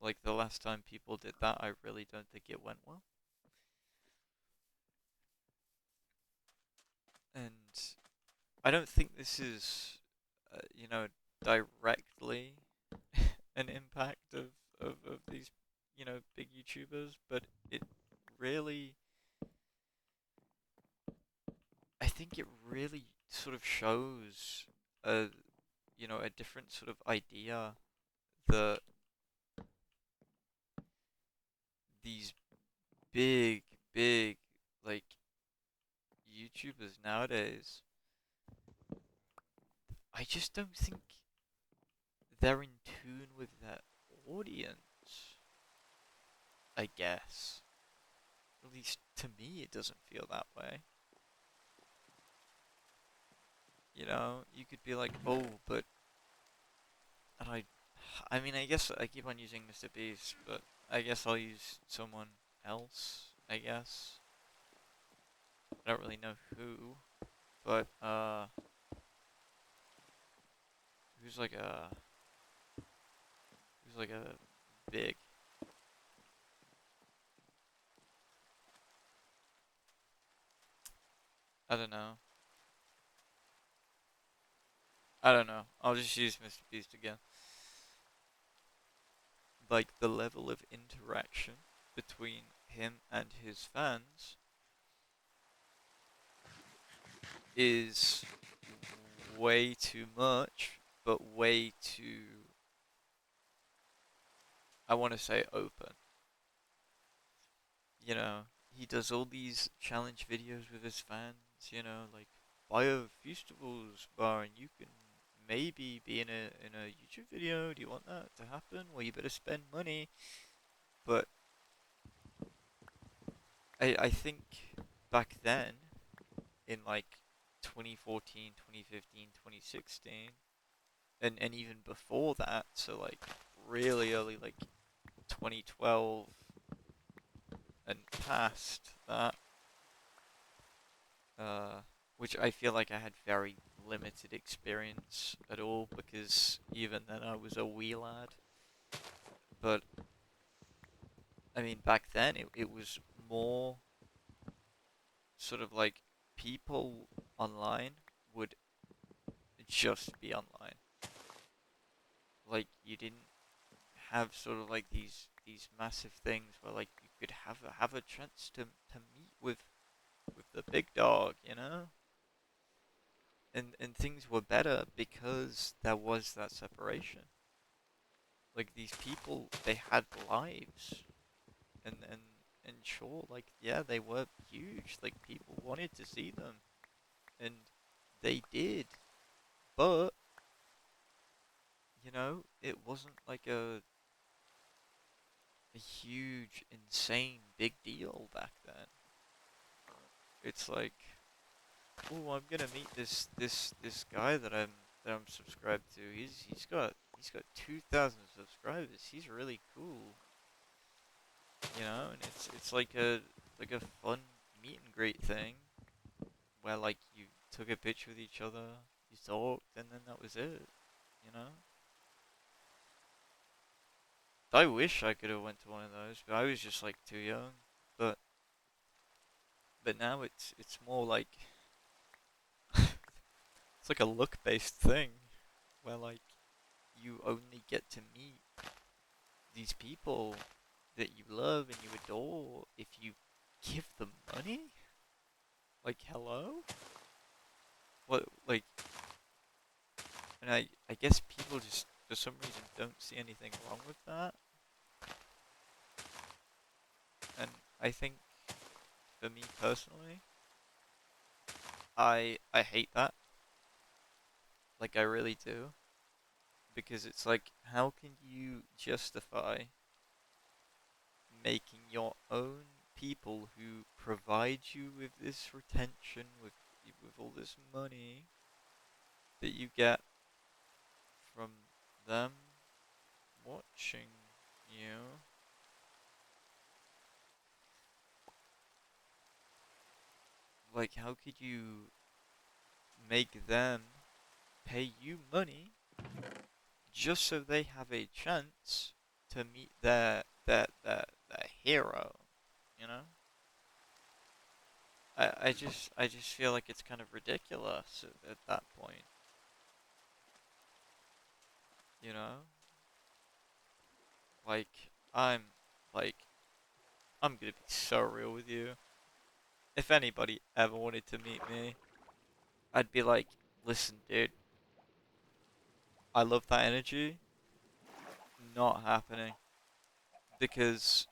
Like the last time people did that, I really don't think it went well. And I don't think this is, you know, directly an impact of these, you know, big YouTubers, but it really, I think it really sort of shows a, you know, a different sort of idea that these big, big, like, YouTubers nowadays, I just don't think they're in tune with that audience, I guess. At least to me, it doesn't feel that way. You know, you could be like, oh, but, and I mean, I guess I keep on using Mr. Beast, but I guess I'll use someone else, I guess. I don't really know who, but, who's like a, who's like a big, I don't know. I don't know. I'll just use Mr. Beast again. Like the level of interaction between him and his fans is way too much, but way too, I want to say, open. You know, he does all these challenge videos with his fans, you know, like buy a Feastables bar and you can maybe be in a YouTube video. Do you want that to happen? Well, you better spend money. But I think back then in like 2014, 2015, 2016, and even before that, so like really early, like 2012 and past that, uh, which I feel like I had very limited experience at all because even then I was a wee lad. But I mean, back then it was more sort of like people online would just be online. Like you didn't have sort of like these massive things where like you could have a chance to meet with the big dog, you know? And things were better because there was that separation. Like these people, they had lives, and and sure, like yeah, they were huge. Like people wanted to see them, and they did. But you know, it wasn't like a huge, insane, big deal back then. It's like, oh, I'm gonna meet this guy that I'm subscribed to. He's got 2,000 subscribers. He's really cool, you know. And it's like a fun meet and greet thing where like you took a picture with each other, you just talked, and then that was it. You know. I wish I could have went to one of those, but I was just like too young. But but now it's more like it's like a look-based thing where like you only get to meet these people that you love and you adore if you give them money. Like hello? What like and I guess people just for some reason don't see anything wrong with that. And I think for me personally, I hate that. Like I really do. Because it's like how can you justify making your own people who provide you with this retention with all this money that you get from them watching you. Like, how could you make them pay you money just so they have a chance to meet their hero? You know, I just feel like it's kind of ridiculous at that point. You know, like I'm like I'm gonna be so real with you. If anybody ever wanted to meet me, I'd be like, listen, dude, I love that energy. Not happening. Because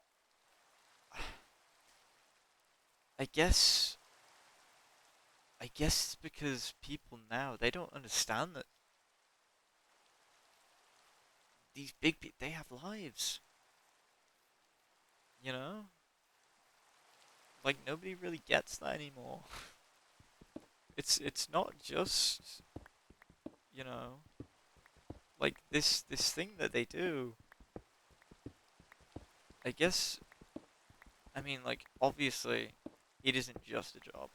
I guess it's because people now they don't understand that these big people they have lives. You know? Like nobody really gets that anymore. It's not just, you know, like this thing that they do. I guess I mean like obviously it isn't just a job.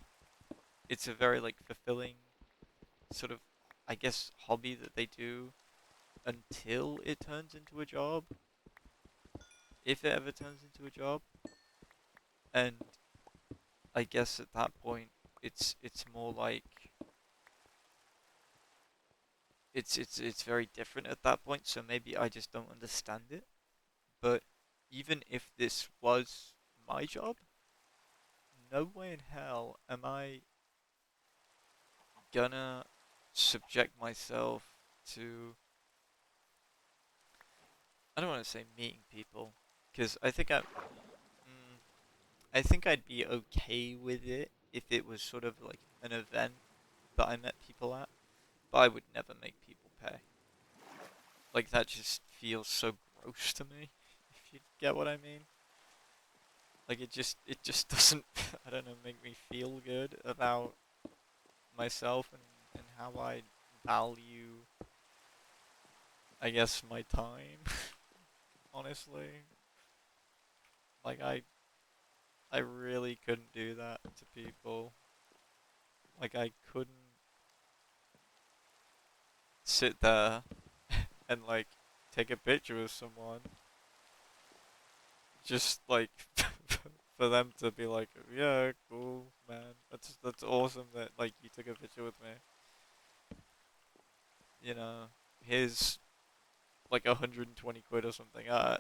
It's a very like fulfilling sort of I guess hobby that they do until it turns into a job, if it ever turns into a job. And I guess at that point it's more like it's very different at that point, so maybe I just don't understand it. But even if this was my job, no way in hell am I gonna subject myself to I don't want to say meeting people because I think I'd be okay with it if it was sort of like an event that I met people at, but I would never make people pay. Like that just feels so gross to me, if you get what I mean. Like it just doesn't I don't know make me feel good about myself and how I value I guess my time, honestly. Like I really couldn't do that to people. Like I couldn't sit there and like take a picture with someone just like for them to be like, yeah, cool, man. That's awesome that like you took a picture with me. You know, here's like 120 quid or something. I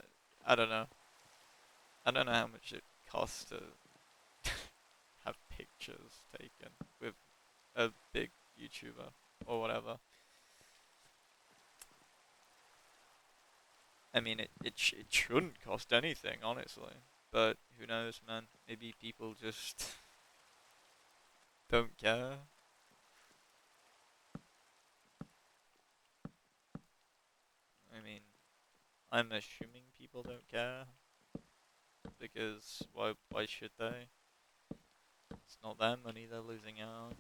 don't know. I don't know how much it costs to have pictures taken with a big YouTuber or whatever. I mean, it shouldn't cost anything, honestly. But who knows, man? Maybe people just don't care. I mean, I'm assuming people don't care because why should they? It's not their money they're losing out.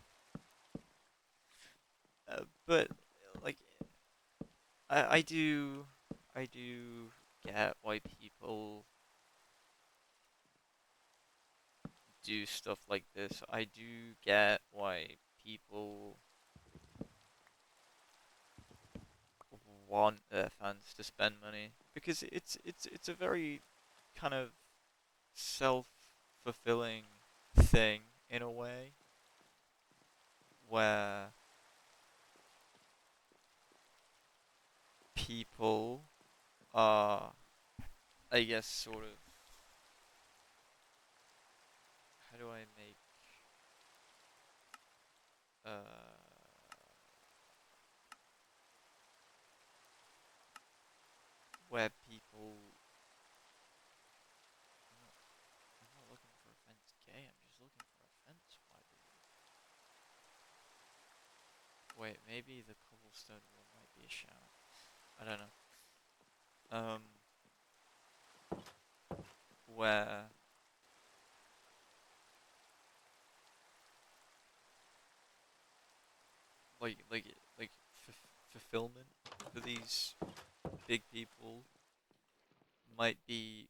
But like I do get why people do stuff like this. I do get why people want their fans to spend money because it's a very kind of self-fulfilling thing in a way where people are, I guess, sort of, how do I make uh where people, I'm not looking for a fence gay, I'm just looking for a fence, I believe. Wait, maybe the cobblestone wall might be a shower. I don't know. Where like fulfillment for these big people might be,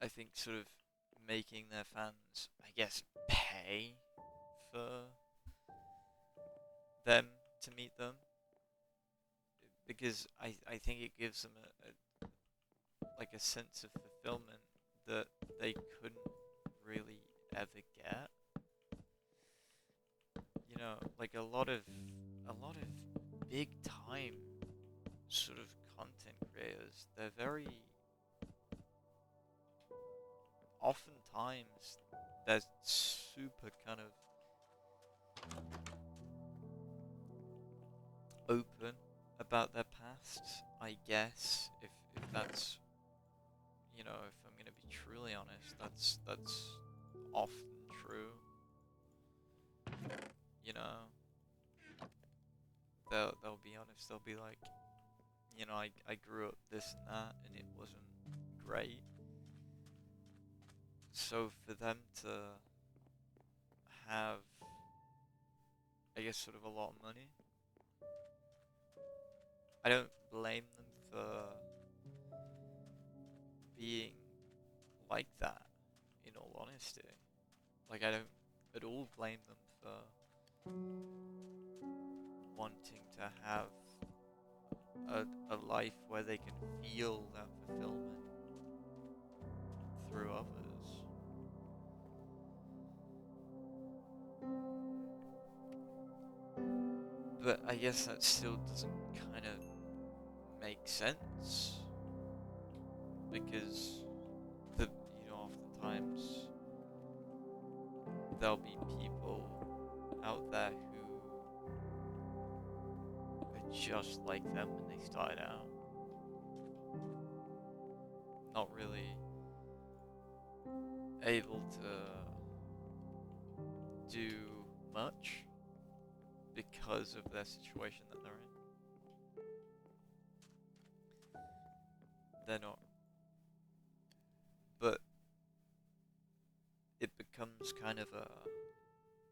I think, sort of making their fans, I guess, pay for them to meet them because I think it gives them like a sense of fulfillment that they couldn't really ever get. You know, like a lot of big time sort of content creators, they're very oftentimes they're super kind of open about their past, I guess, if that's, you know, if I'm gonna be truly honest, that's often true. You know, they'll be honest. They'll be like, you know, I grew up this and that, and it wasn't great. So for them to have, I guess, sort of a lot of money, I don't blame them for being like that. In all honesty, like I don't at all blame them for wanting to have a life where they can feel that fulfillment through others. But I guess that still doesn't kind of make sense because oftentimes there'll be people out there who are just like them when they started out, not really able to do much because of their situation that they're in. They're not, but it becomes kind of a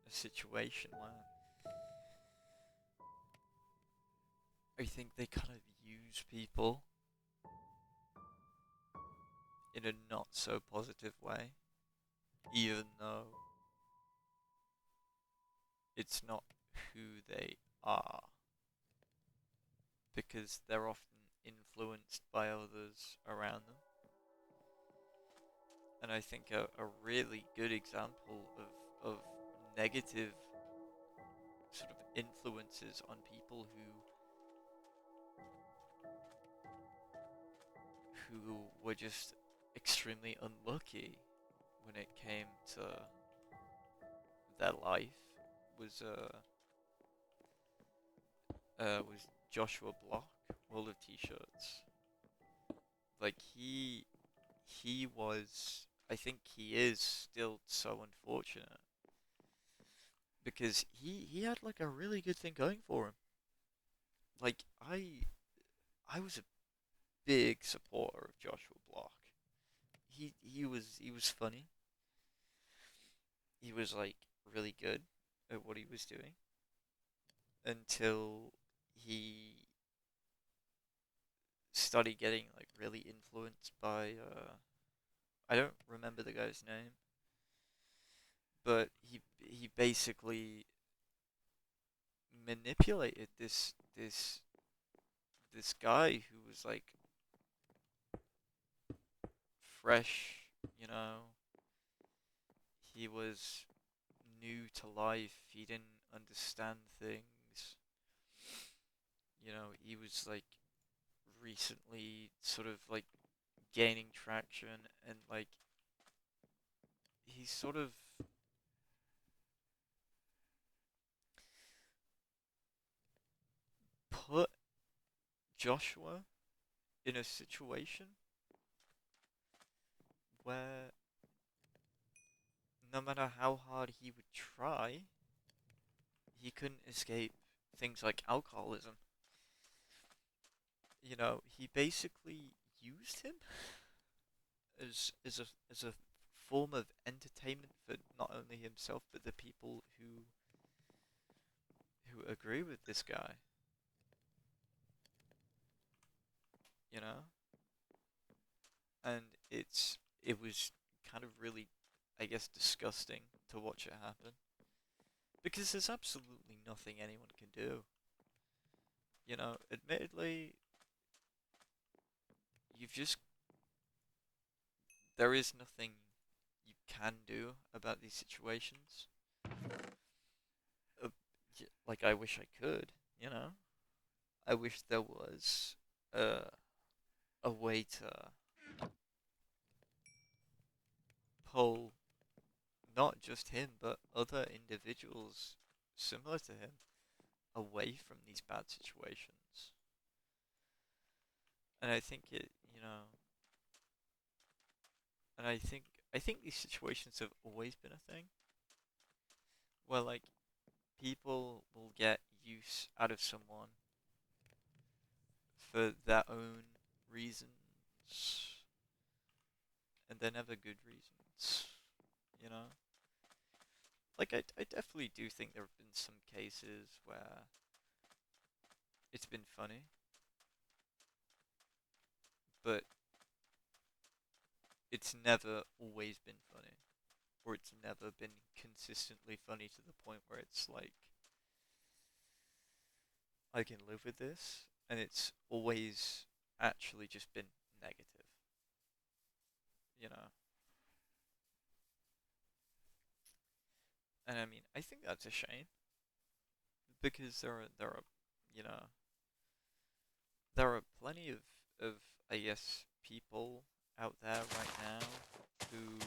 situation where I think they kind of use people in a not so positive way, even though it's not who they are, because they're often influenced by others around them. And I think a really good example of negative sort of influences on people who were just extremely unlucky when it came to their life was was Joshua Block, World of T-shirts. Like he was, I think he is still so unfortunate because he had like a really good thing going for him. Like I was a big supporter of Joshua Block. He was funny. He was like really good at what he was doing until he started getting like really influenced by I don't remember the guy's name, but he basically manipulated this this guy who was like fresh, you know, he was new to life, he didn't understand things, you know, he was like recently sort of like gaining traction and like he sort of put Joshua in a situation where no matter how hard he would try, he couldn't escape things like alcoholism. You know, he basically used him as a form of entertainment for not only himself but the people who agree with this guy. You know, and it was kind of really, I guess, disgusting to watch it happen because there's absolutely nothing anyone can do. You know, admittedly, you've just there is nothing you can do about these situations. Uh, like I wish I could, you know. I wish there was uh, a way to pull not just him but other individuals similar to him away from these bad situations. And I think it, you know, and I think these situations have always been a thing where like people will get use out of someone for their own reasons, and they're never good reasons, you know? Like, I definitely do think there have been some cases where it's been funny, but it's never always been funny, or it's never been consistently funny to the point where it's like, I can live with this, and it's always actually just been negative, you know? And I mean, I think that's a shame because there are you know there are plenty of I guess people out there right now who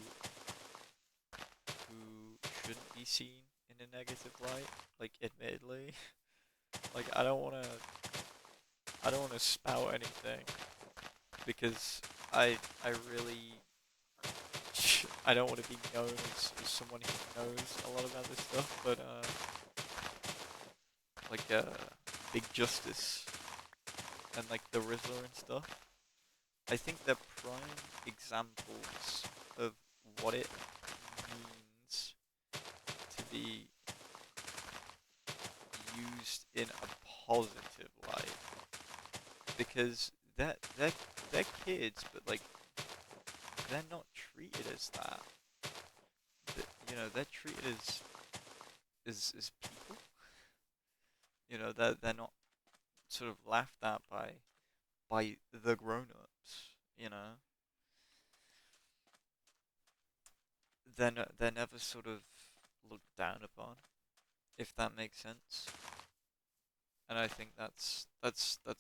who shouldn't be seen in a negative light. Like admittedly, like I don't wanna spout anything because I really I don't want to be known as someone who knows a lot about this stuff, but like Big Justice and like the Rizzler and stuff. I think they're prime examples of what it means to be used in a positive light because they're kids, but like they're not treated as that. You know, they're treated as people. You know, they're not sort of laughed at by the grown-ups. You know, they're never sort of looked down upon, if that makes sense. And I think that's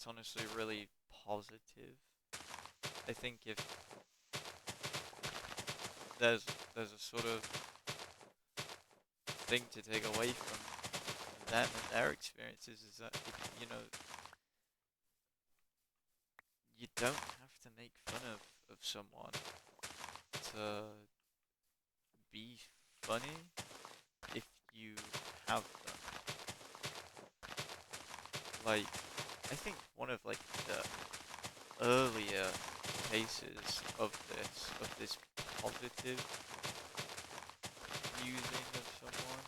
honestly really positive. I think if there's there's a sort of thing to take away from them and their experiences is that you know you don't have to make fun of someone to be funny if you have them. Like I think one of like the earlier cases of this positive using of someone,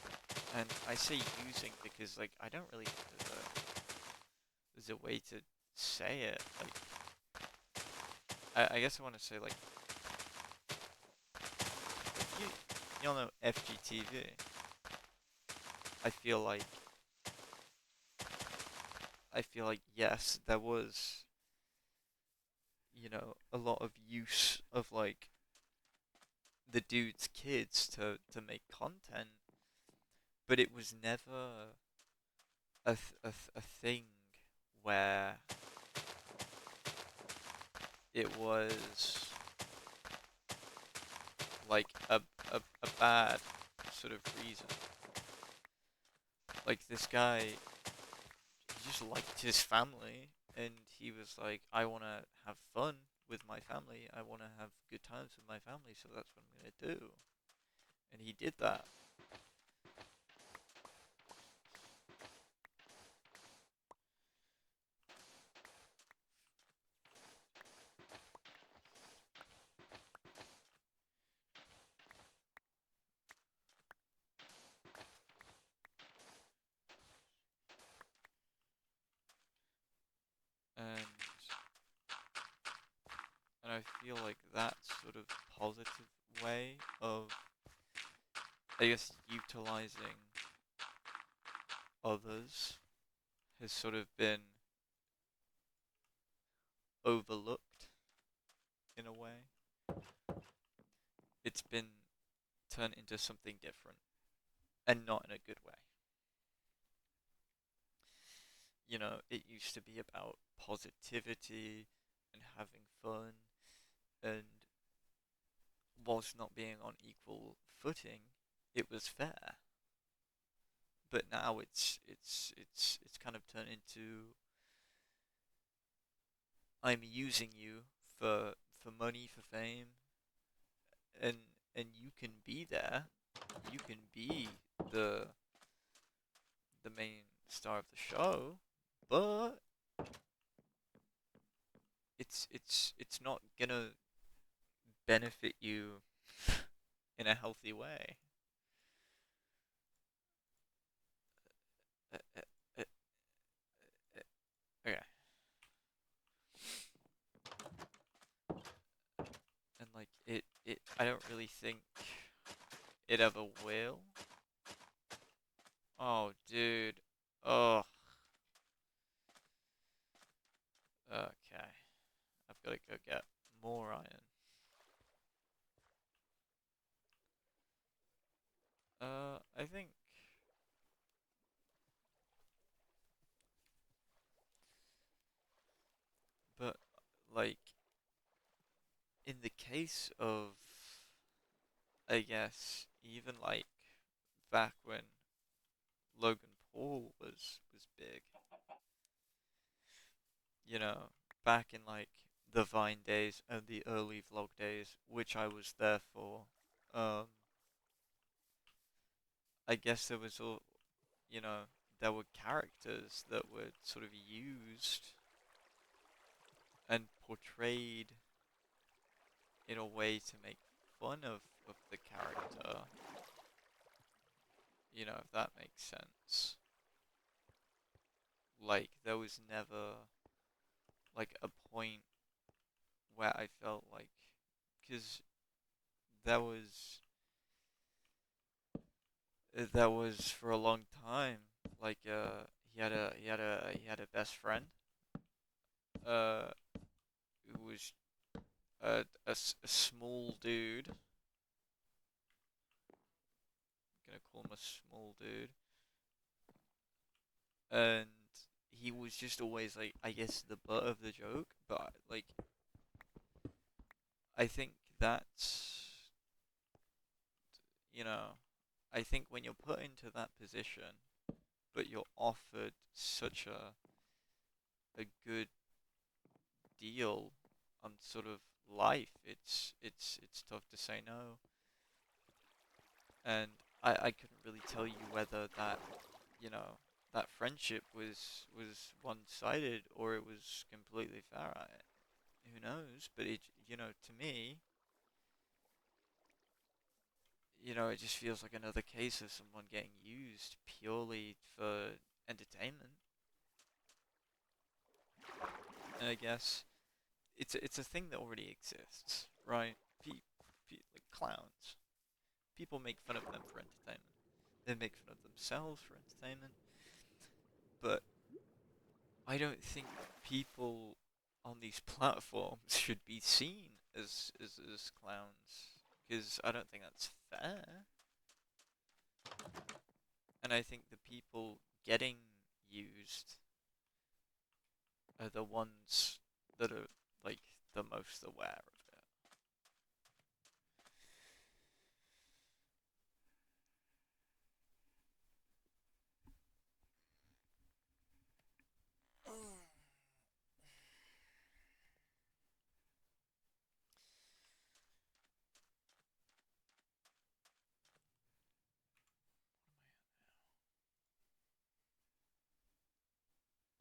and I say using because like I don't really think there's a way to say it. Like I guess I want to say like you y'all know FGTV. I feel like I feel like yes, there was, a lot of use of like the dude's kids to make content, but it was never a thing where it was like a bad sort of reason. Like this guy, he just liked his family, and he was like, I want to have fun with my family. I want to have good times with my family, so that's what I'm gonna do. And he did that. And and I feel like that sort of positive way of, I guess, utilizing others has sort of been overlooked in a way. It's been turned into something different and not in a good way. It used to be about positivity and having fun, and whilst not being on equal footing, it was fair. But now it's kind of turned into, I'm using you for money, for fame, and you can be there, you can be the the main star of the show, but it's not gonna benefit you in a healthy way. Uh, uh, uh, okay, and like I don't really think it ever will. Oh, dude. Oh, okay. I've got to go get more iron. I think, but like in the case of, I guess, even like back when Logan Paul was big, you know, back in like the Vine days and the early vlog days, which I was there for. Um, I guess there was all, you know, there were characters that were sort of used and portrayed in a way to make fun of the character, if that makes sense. Like, there was never, like, a point where I felt like, because there was, that was for a long time, like, he had a best friend, uh, who was a small dude, I'm gonna call him a small dude, and he was just always like, I guess, the butt of the joke. But like, I think that's, you know, I think when you're put into that position, but you're offered such a good deal on sort of life, it's tough to say no. And I couldn't really tell you whether you know, that friendship was one-sided or it was completely fair. Who knows? But to me, it just feels like another case of someone getting used purely for entertainment. And I guess it's a thing that already exists, right? Like clowns. People make fun of them for entertainment. They make fun of themselves for entertainment. But I don't think people on these platforms should be seen as clowns, because I don't think that's fair. And I think the people getting used are the ones that are like the most aware of it.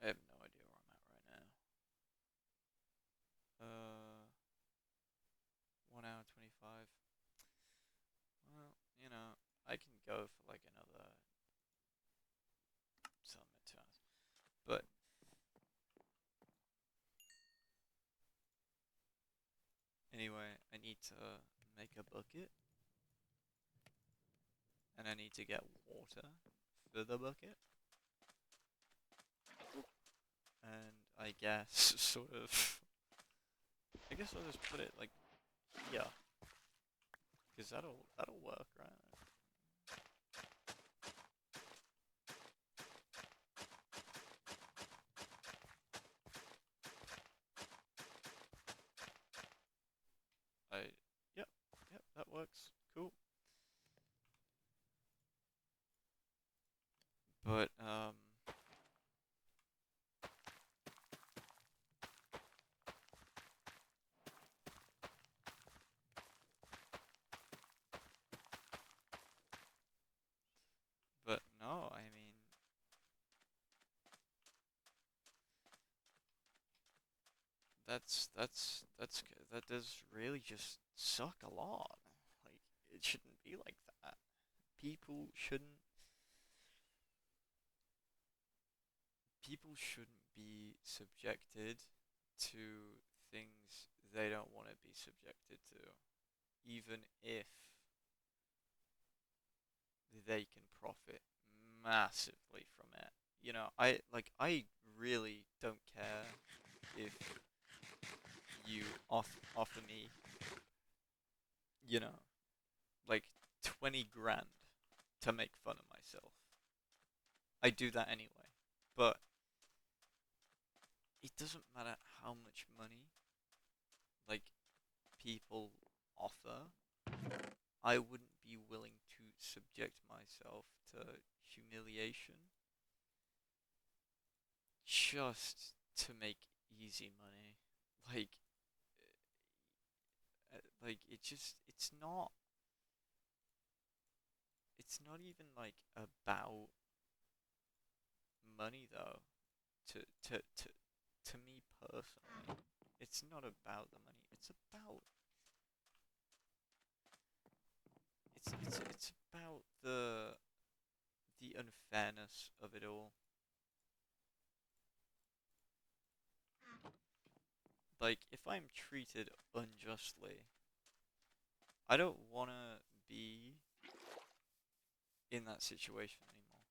I have no idea where I'm at right now. 1 hour 25. Well, I can go for like another summit task. But anyway, I need to make a bucket, and I need to get water for the bucket, and I guess sort of. I guess I'll just put it like here, because that'll work, right? I yep, yep, that works. Cool. But but no, I mean that does really just suck a lot. Like it shouldn't be like that. People shouldn't people shouldn't be subjected to things they don't want to be subjected to, even if they can profit massively from it. I really don't care if you offer me, you know, like 20 grand to make fun of myself. I do that anyway. But it doesn't matter how much money like people offer. I wouldn't be willing to subject myself to humiliation just to make easy money. Like it's not even like about money though. To to to to me personally, it's not about the money. It's about the unfairness of it all. Like if I'm treated unjustly, I don't want to be in that situation anymore.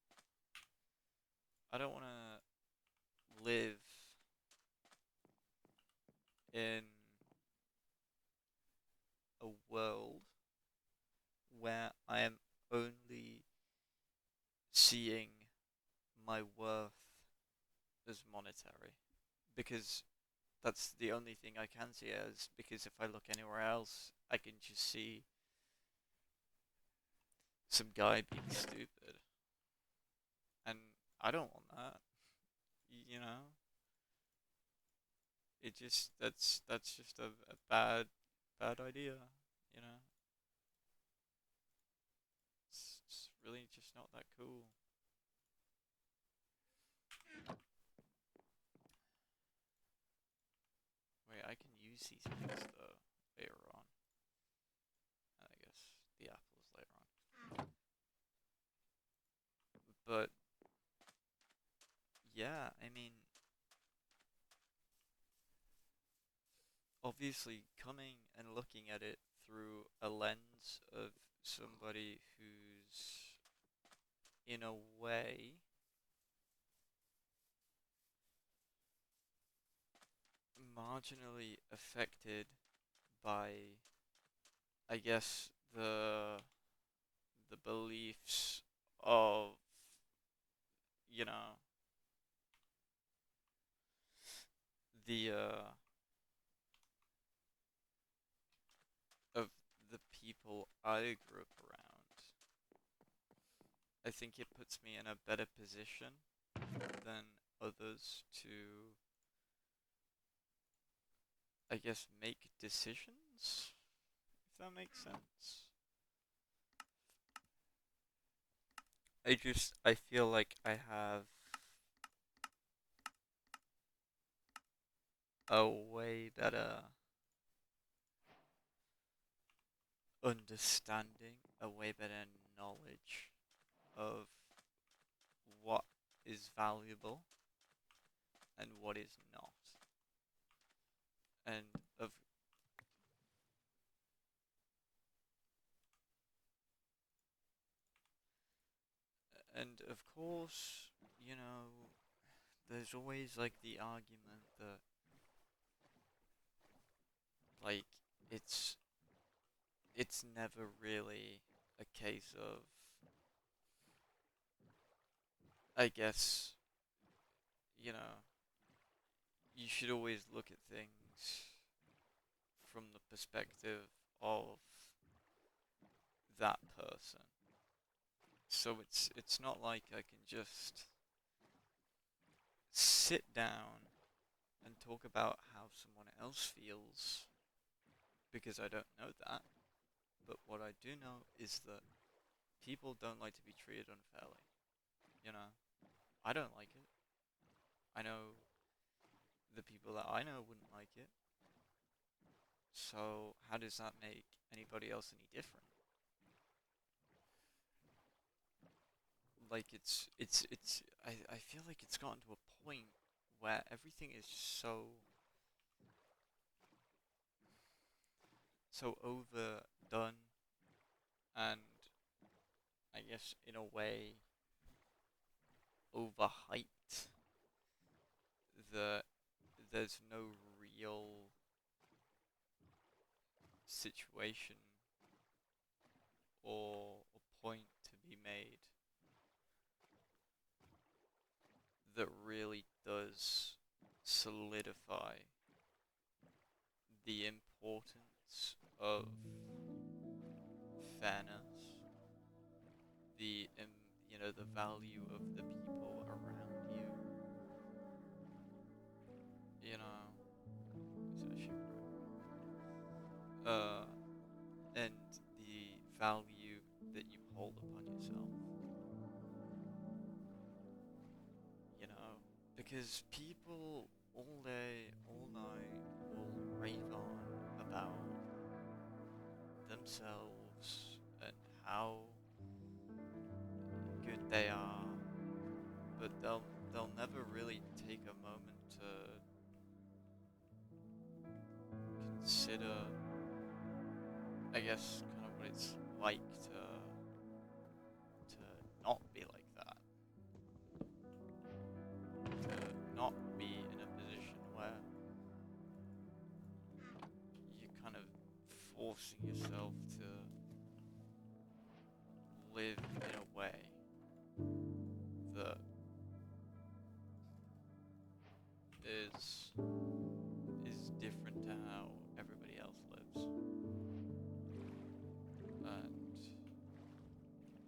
I don't want to live in a world where I am only seeing my worth as monetary, because that's the only thing I can see as, because if I look anywhere else, I can just see some guy being stupid, and I don't want that. You know, that's just a bad idea. You know, it's really just not that cool. Wait, I can use these things though later on. I guess the apples later on. But yeah, I mean, obviously coming and looking at it through a lens of somebody who's in a way marginally affected by, I guess, the beliefs of, you know, the of the people I grew up around. I think it puts me in a better position than others to, I guess, make decisions, if that makes sense. I feel like I have a way better understanding, a way better knowledge of what is valuable and what is not. And of of course, there's always like the argument that like it's it's never really a case of, I guess, you know, you should always look at things from the perspective of that person. So it's not like I can just sit down and talk about how someone else feels because I don't know that. But what I do know is that people don't like to be treated unfairly. You know, I don't like it. I know the people that I know wouldn't like it. So how does that make anybody else any different? Like I feel like it's gotten to a point where everything is so overdone and, I guess, in a way overhyped that there's no real situation or point to be made that really does solidify the importance of fairness, the value of the people around you, you know, it's actually and the value that you hold upon yourself, because people all day, all night will rave on about themselves and how good they are, but they'll never really take a moment to consider, I guess, kind of what it's like to not be like that, to not be in a position where you're kind of forcing yourself to live in a way that is different to how everybody else lives.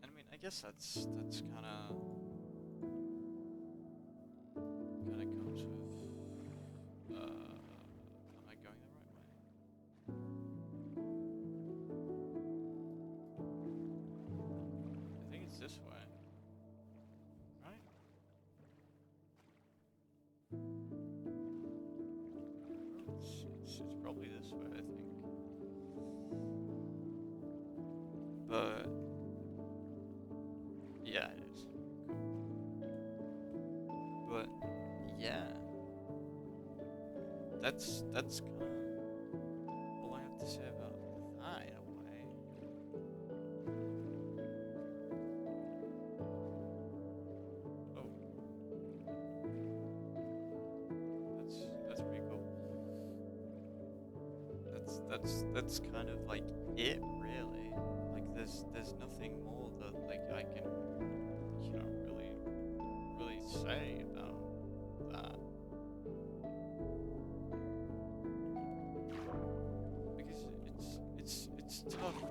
And I mean, I guess that's kind of comes with. Am I going the right way? I think it's this way, right? It's probably this way, I think. But yeah, it is. Cool. But yeah, that's kind of all I have to say about that in a way. Oh, that's pretty cool. that's kind of like it really. Like there's nothing more that like I can really say about that because it's tough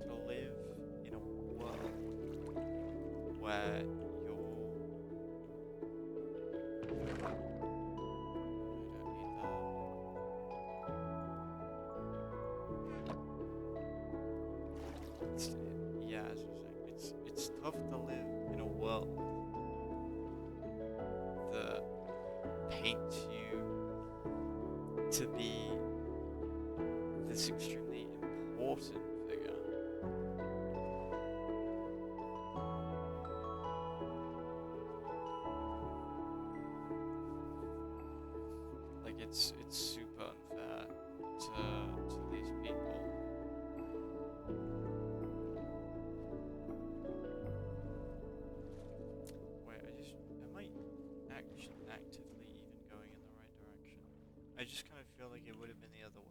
to live in a world where you're I don't need that. Yeah, as I was saying, it's tough to live in a world that paints you to be this extremely important figure. Like it's super unfair to these people. Wait, am I actively even going in the right direction? I just kind of feel like it would have been the other way.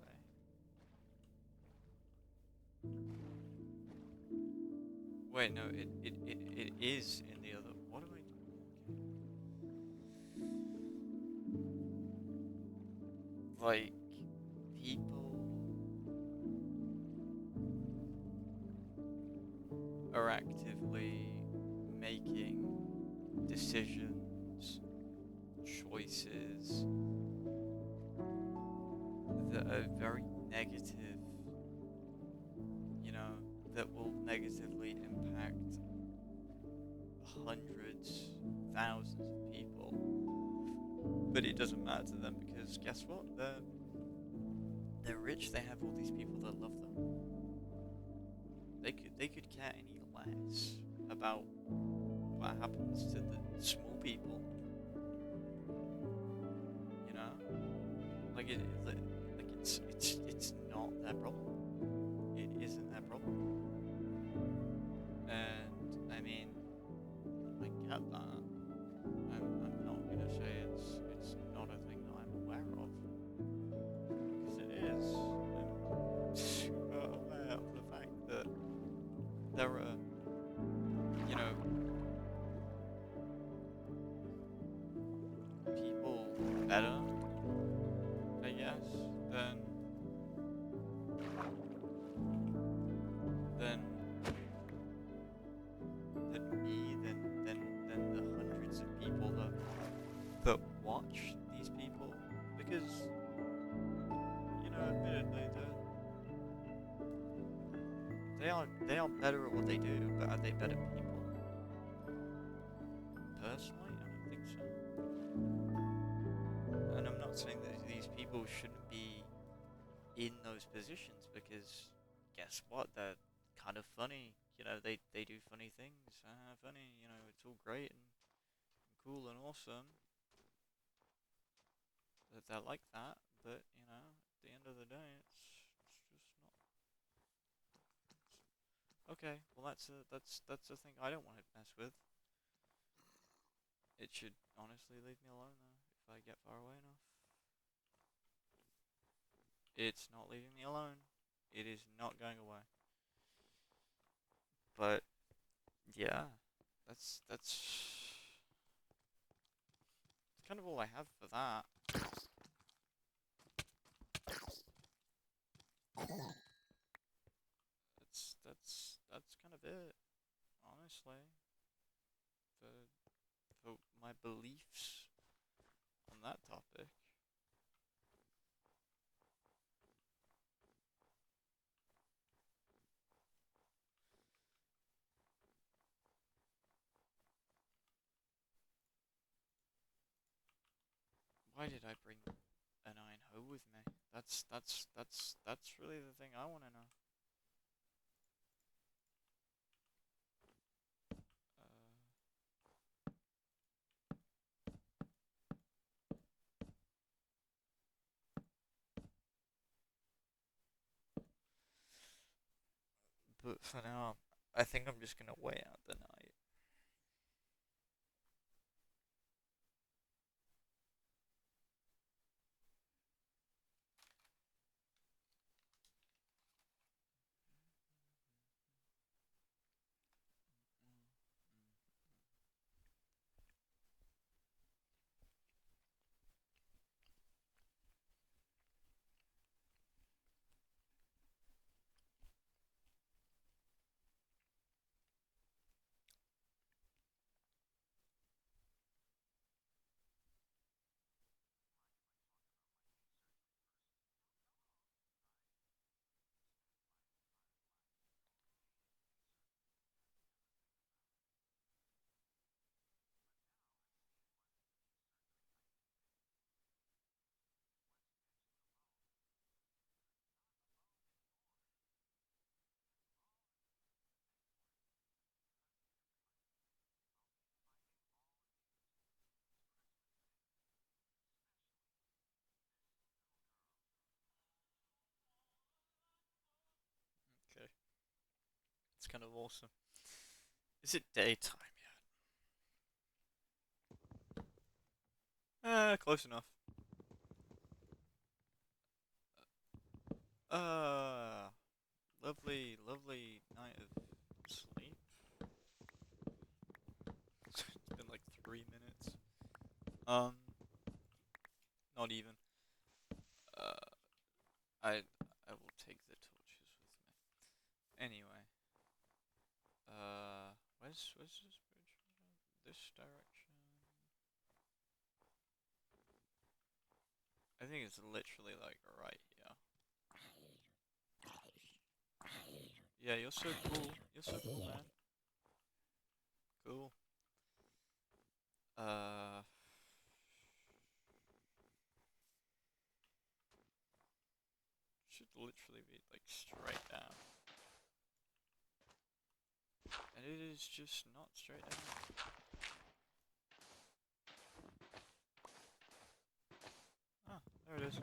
Wait, no, it is in the other. What am I doing? Like, people are actively making decisions, choices that are very negative, you know, that will negatively impact hundreds, thousands of people. But it doesn't matter to them because guess what? They're rich. They have all these people that love them. They could care any less about what happens to the small people. You know, like it's not their problem. It isn't their problem. And I mean, I get that. I'm not gonna say it's not a thing that I'm aware of because it is. I'm super aware of the fact that there are, you know, people better, I guess, than me, than the hundreds of people that watch these people, because you know, admittedly, they are better at what they do, but are they better people? Personally, I don't think so. And I'm not saying that these people shouldn't be in those positions because guess what? They're kind of funny. You know, they do funny things. Funny. You know, it's all great and cool and awesome that they're like that. But you know, at the end of the day, it's just not. Okay, well that's a thing I don't want to mess with. It should honestly leave me alone though if I get far away enough. It's not leaving me alone. It is not going away. But yeah, that's kind of all I have for that. That's kind of it, honestly, for for my beliefs on that topic. Why did I bring an iron hoe with me? That's really the thing I want to know. But for now, I think I'm just gonna wait out the night. It's kind of awesome. Is it daytime yet? Close enough. Uh, lovely, lovely night of sleep. It's been like 3 minutes. Um, not even. Uh, I I will take the torches with me. Anyway, where's this bridge? This direction. I think it's literally like right here. Yeah, you're so cool. You're so cool, man. Cool. Uh, should literally be like straight down. And it is just not straight down. Ah, there it is.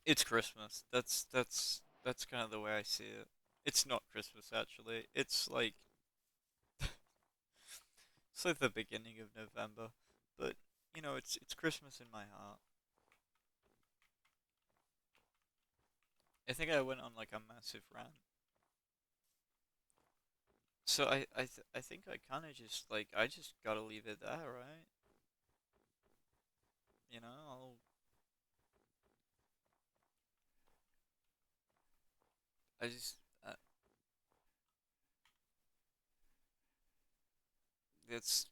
It's Christmas. That's kind of the way I see it. It's not Christmas actually. It's like the beginning of November, but you know, it's Christmas in my heart. I think I went on like a massive rant. So I think I kind of just like I just gotta leave it there, right? You know, I just it's